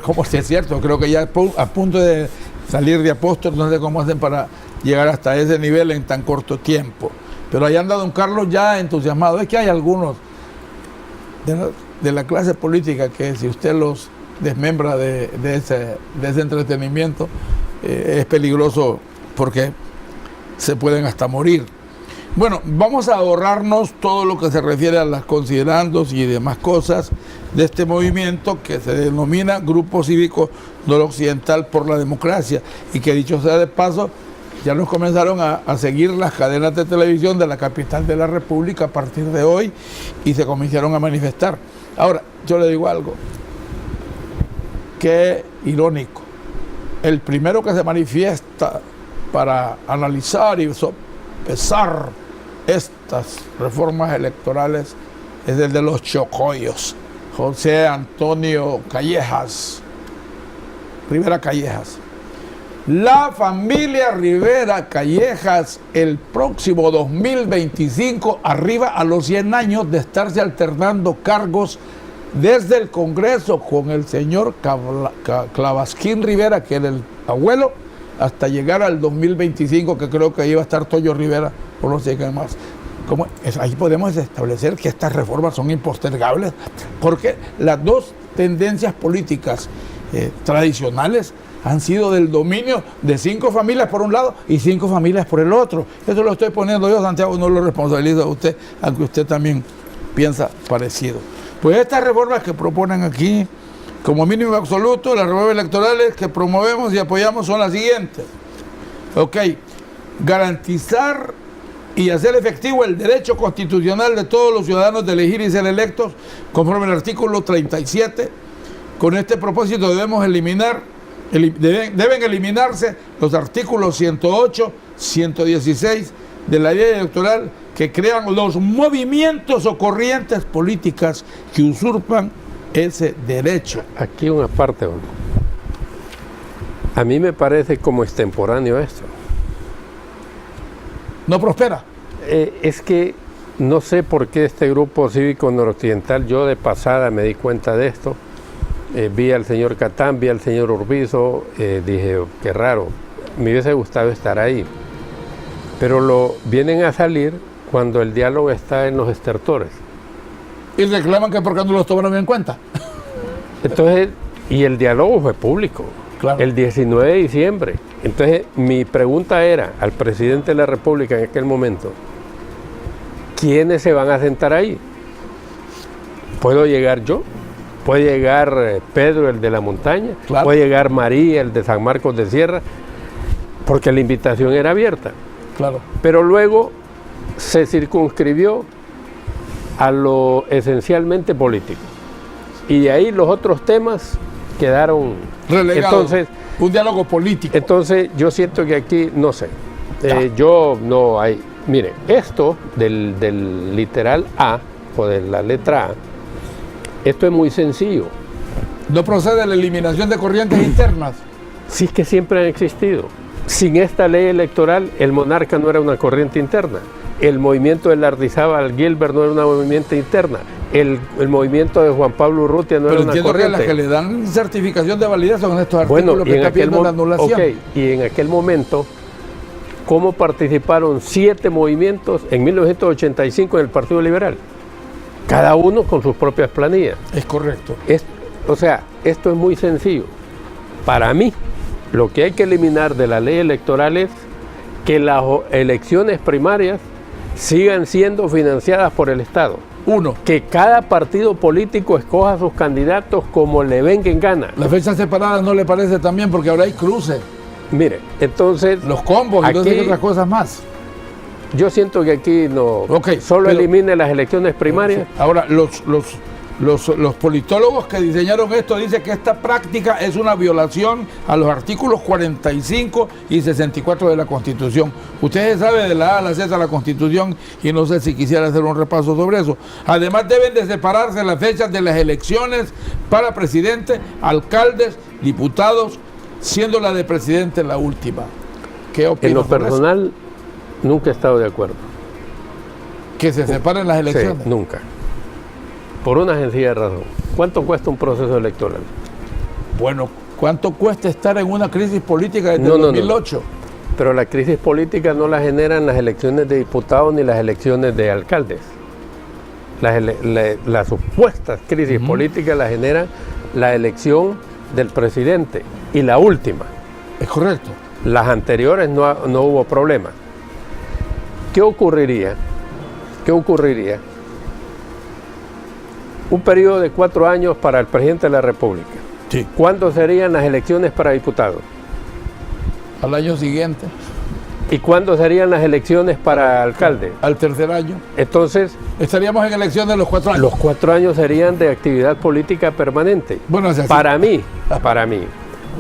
cómo si es cierto. Creo que ya a punto de salir de apóstol, no sé cómo hacen para llegar hasta ese nivel en tan corto tiempo. Pero ahí anda don Carlos ya entusiasmado. Es que hay algunos de la clase política que si usted los desmembra de ese entretenimiento, es peligroso porque se pueden hasta morir. Bueno, vamos a ahorrarnos todo lo que se refiere a las considerandos y demás cosas de este movimiento que se denomina Grupo Cívico Noroccidental por la Democracia, y que dicho sea de paso, ya nos comenzaron a seguir las cadenas de televisión de la capital de la República a partir de hoy y se comenzaron a manifestar. Ahora, yo le digo algo, qué irónico. El primero que se manifiesta para analizar y sopesar estas reformas electorales es el de los chocollos, José Antonio Rivera Callejas. La familia Rivera Callejas el próximo 2025 arriba a los 100 años de estarse alternando cargos desde el Congreso con el señor Clavasquín Rivera, que era el abuelo, hasta llegar al 2025, que creo que ahí va a estar Toyo Rivera, o no sé qué más. Ahí podemos establecer que estas reformas son impostergables, porque las dos tendencias políticas tradicionales han sido del dominio de 5 familias por un lado y 5 familias por el otro. Eso lo estoy poniendo yo, Santiago, no lo responsabilizo a usted, aunque usted también piensa parecido. Pues estas reformas que proponen aquí, como mínimo absoluto, las reformas electorales que promovemos y apoyamos son las siguientes. Ok, garantizar y hacer efectivo el derecho constitucional de todos los ciudadanos de elegir y ser electos conforme al artículo 37. Con este propósito deben eliminarse los artículos 108, 116 de la ley electoral que crean los movimientos o corrientes políticas que usurpan ese derecho. Aquí una parte, a mí me parece como extemporáneo esto. ¿No prospera? Es que no sé por qué este grupo cívico noroccidental, yo de pasada me di cuenta de esto, vi al señor Catán, vi al señor Urbizo, dije, qué raro, me hubiese gustado estar ahí, pero vienen a salir cuando el diálogo está en los estertores. Y reclaman que por qué no los tomaron en cuenta. Entonces, y el diálogo fue público, claro, el 19 de diciembre. Entonces, mi pregunta era al presidente de la República en aquel momento, ¿quiénes se van a sentar ahí? ¿Puedo llegar yo? ¿Puede llegar Pedro, el de la montaña? Claro. ¿Puede llegar María, el de San Marcos de Sierra? Porque la invitación era abierta. Claro. Pero luego se circunscribió a lo esencialmente político. Y de ahí los otros temas quedaron relegados. Entonces, un diálogo político. Entonces yo siento que aquí, no sé, yo no hay... Mire, esto del literal A, o de la letra A, esto es muy sencillo. ¿No procede la eliminación de corrientes internas? Sí, es que siempre han existido. Sin esta ley electoral, el monarca no era una corriente interna. El movimiento de Lardizábal Gilbert no era una movimiento interna. El movimiento de Juan Pablo Urrutia no era una corriente. Pero entiendo que las que le dan certificación de validez son estos artículos que está pidiendo la anulación. Okay, y en aquel momento, ¿cómo participaron 7 movimientos en 1985 en el Partido Liberal? Cada uno con sus propias planillas. Es correcto. O sea, esto es muy sencillo. Para mí, lo que hay que eliminar de la ley electoral es que las elecciones primarias sigan siendo financiadas por el Estado. Uno. Que cada partido político escoja a sus candidatos como le venga en gana. ¿La fecha separada no le parece también? Porque ahora hay cruces. Mire, entonces... Los combos y todas otras cosas más. Yo siento que aquí no... solo elimine las elecciones primarias. Ahora, los politólogos que diseñaron esto dicen que esta práctica es una violación a los artículos 45 y 64 de la Constitución. Ustedes saben de la A a la Z de la Constitución y no sé si quisiera hacer un repaso sobre eso. Además deben de separarse las fechas de las elecciones para presidente, alcaldes, diputados, siendo la de presidente la última. ¿Qué opinas? En lo personal, nunca he estado de acuerdo. ¿Que se separen las elecciones? Sí, nunca. Por una sencilla razón. ¿Cuánto cuesta un proceso electoral? Bueno, ¿cuánto cuesta estar en una crisis política desde 2008? No. Pero la crisis política no la generan las elecciones de diputados ni las elecciones de alcaldes. Las supuestas crisis políticas las genera la elección del presidente y la última. Es correcto. Las anteriores no hubo problema. ¿Qué ocurriría? Un periodo de 4 años para el presidente de la República. Sí. ¿Cuándo serían las elecciones para diputados? Al año siguiente. ¿Y cuándo serían las elecciones para alcalde? Al tercer año. Entonces... estaríamos en elecciones los 4 años. Los 4 años serían de actividad política permanente. Bueno, es así. Para mí,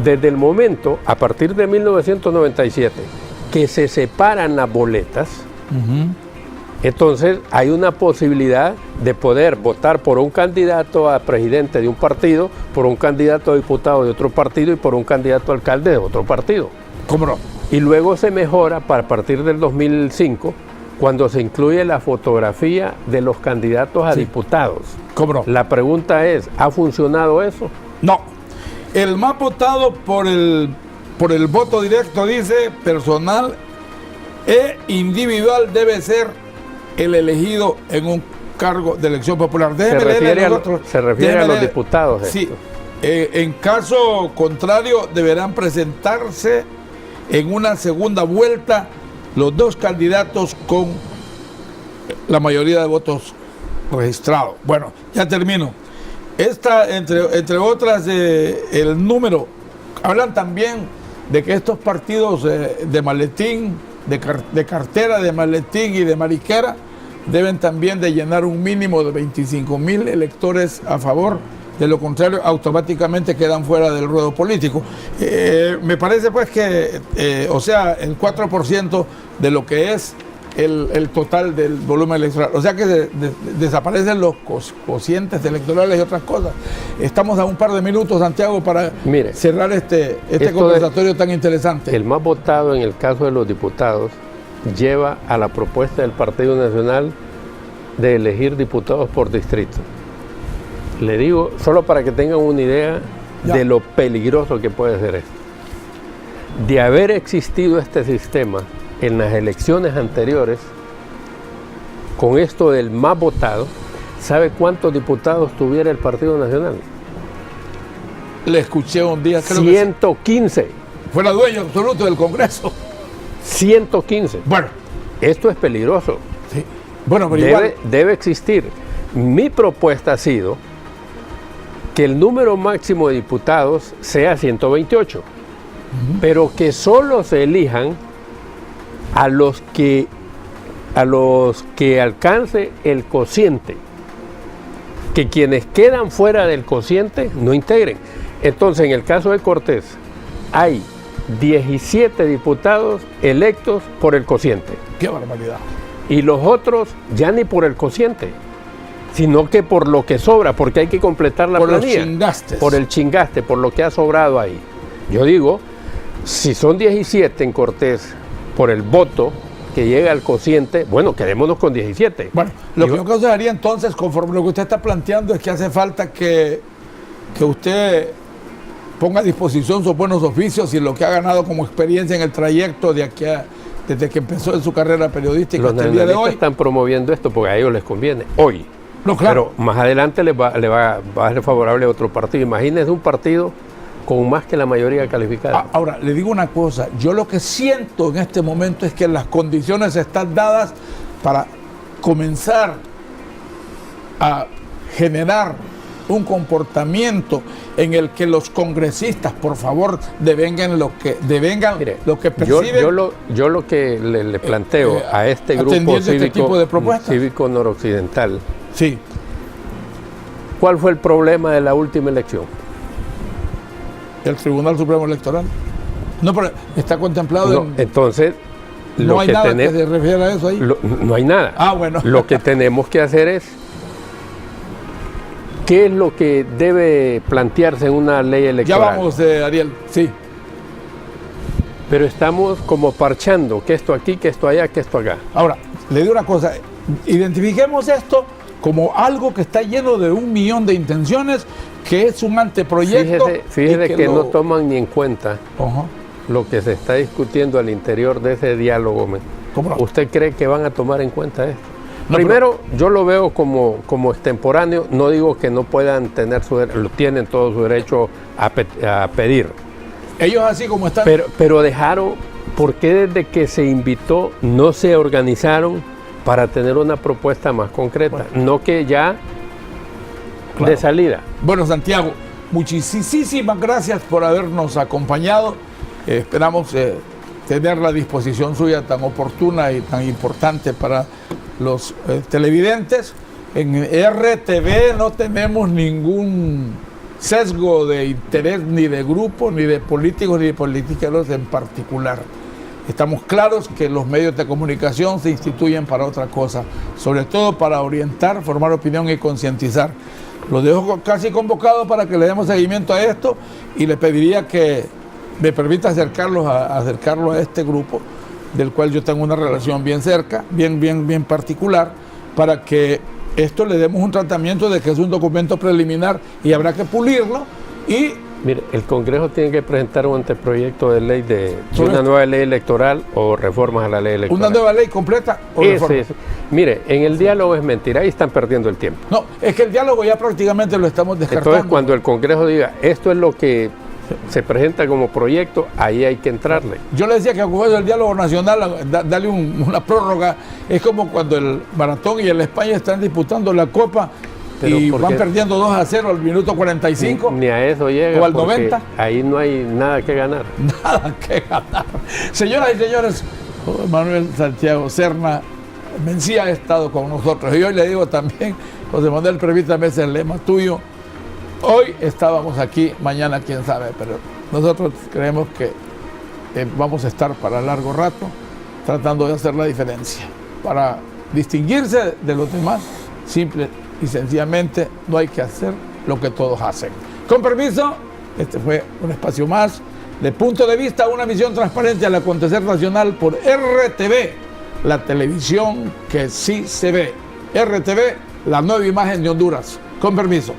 desde el momento, a partir de 1997, que se separan las boletas, entonces hay una posibilidad de poder votar por un candidato a presidente de un partido, por un candidato a diputado de otro partido y por un candidato a alcalde de otro partido. ¿Cómo no? Y luego se mejora para partir del 2005, cuando se incluye la fotografía de los candidatos a diputados. ¿Cómo no? La pregunta es, ¿ha funcionado eso? No. El más votado por el por el voto directo, dice, personal e individual debe ser el elegido en un cargo de elección popular. Se refiere a los diputados. Sí, en caso contrario deberán presentarse en una segunda vuelta los dos candidatos con la mayoría de votos registrados. Bueno, ya termino. Esta, entre otras, el número, hablan también de que estos partidos de maletín, de cartera, de maletín y de mariquera, deben también de llenar un mínimo de 25,000 electores a favor. De lo contrario, automáticamente quedan fuera del ruedo político. Me parece pues que, o sea, el 4% de lo que es el total del volumen electoral. O sea que desaparecen los cocientes electorales y otras cosas. Estamos a un par de minutos, Santiago, para cerrar este conversatorio tan interesante. El más votado en el caso de los diputados lleva a la propuesta del Partido Nacional de elegir diputados por distrito. Le digo, solo para que tengan una idea de lo peligroso que puede ser esto. De haber existido este sistema en las elecciones anteriores, con esto del más votado, ¿sabe cuántos diputados tuviera el Partido Nacional? Le escuché un día, creo 115. Fuera dueño absoluto del Congreso. 115. Bueno. Esto es peligroso. Sí. Bueno, pero debe existir. Mi propuesta ha sido que el número máximo de diputados sea 128, pero que solo se elijan a los que alcance el cociente, que quienes quedan fuera del cociente no integren. Entonces, en el caso de Cortés, hay 17 diputados electos por el cociente. ¡Qué barbaridad! Y los otros ya ni por el cociente, sino que por lo que sobra, porque hay que completar la planilla. Por los chingastes. Por el chingaste, por lo que ha sobrado ahí. Yo digo, si son 17 en Cortés por el voto que llega al cociente, bueno, quedémonos con 17. Bueno, lo que yo aconsejaría entonces, conforme lo que usted está planteando, es que hace falta que usted ponga a disposición sus buenos oficios y lo que ha ganado como experiencia en el trayecto de aquí desde que empezó en su carrera periodística hasta el día de hoy. Están promoviendo esto porque a ellos les conviene hoy. No, claro. Pero más adelante le va a ser favorable a otro partido. Imagínense un partido con más que la mayoría calificada. Ahora, le digo una cosa, yo lo que siento en este momento es que las condiciones están dadas para comenzar a generar un comportamiento en el que los congresistas, por favor, devengan lo que perciben. Yo lo que le planteo a este grupo cívico noroccidental, sí. ¿Cuál fue el problema de la última elección? El Tribunal Supremo Electoral. No, pero está contemplado entonces, no hay nada que se refiera a eso ahí. No hay nada. Ah, bueno. Lo que tenemos que hacer es ¿qué es lo que debe plantearse en una ley electoral? Ya vamos, Ariel, sí. Pero estamos como parchando, que esto aquí, que esto allá, que esto acá. Ahora, le digo una cosa, identifiquemos esto como algo que está lleno de 1.000.000 de intenciones, que es un anteproyecto. Fíjese que no toman ni en cuenta lo que se está discutiendo al interior de ese diálogo. ¿Cómo no? ¿Usted cree que van a tomar en cuenta esto? No, primero, yo lo veo como extemporáneo. No digo que no puedan tener tienen todo su derecho a pedir. Ellos así como están. Pero dejaron, ¿por qué desde que se invitó no se organizaron para tener una propuesta más concreta? Bueno, no que ya de salida. Bueno, Santiago, muchísimas gracias por habernos acompañado. Esperamos tener la disposición suya tan oportuna y tan importante para los televidentes. En RTV no tenemos ningún sesgo de interés ni de grupo, ni de políticos, ni de politiqueros en particular. Estamos claros que los medios de comunicación se instituyen para otra cosa, sobre todo para orientar, formar opinión y concientizar. Los dejo casi convocados para que le demos seguimiento a esto y le pediría que me permita acercarlo a este grupo, del cual yo tengo una relación bien cerca, bien particular, para que esto le demos un tratamiento de que es un documento preliminar y habrá que pulirlo y Mire, el Congreso tiene que presentar un anteproyecto de ley de una nueva ley electoral o reformas a la ley electoral. ¿Una nueva ley completa o reformas? Mire, en el diálogo es mentira, ahí están perdiendo el tiempo. No, es que el diálogo ya prácticamente lo estamos descartando. Entonces, cuando el Congreso diga, esto es lo que se presenta como proyecto, ahí hay que entrarle. Yo le decía que con eso el diálogo nacional, darle una prórroga, es como cuando el Maratón y el España están disputando la Copa y van perdiendo 2-0 al minuto 45. Ni a eso llega. O al 90. Ahí no hay nada que ganar. Nada que ganar. Señoras y señores, Manuel Santiago Serna Mencía ha estado con nosotros. Y hoy le digo también, José Manuel, permítame ese lema tuyo. Hoy estábamos aquí, mañana quién sabe, pero nosotros creemos que vamos a estar para largo rato tratando de hacer la diferencia. Para distinguirse de los demás, simple y sencillamente no hay que hacer lo que todos hacen. Con permiso, este fue un espacio más de Punto de Vista, una visión transparente al acontecer nacional por RTV, la televisión que sí se ve. RTV, la nueva imagen de Honduras. Con permiso.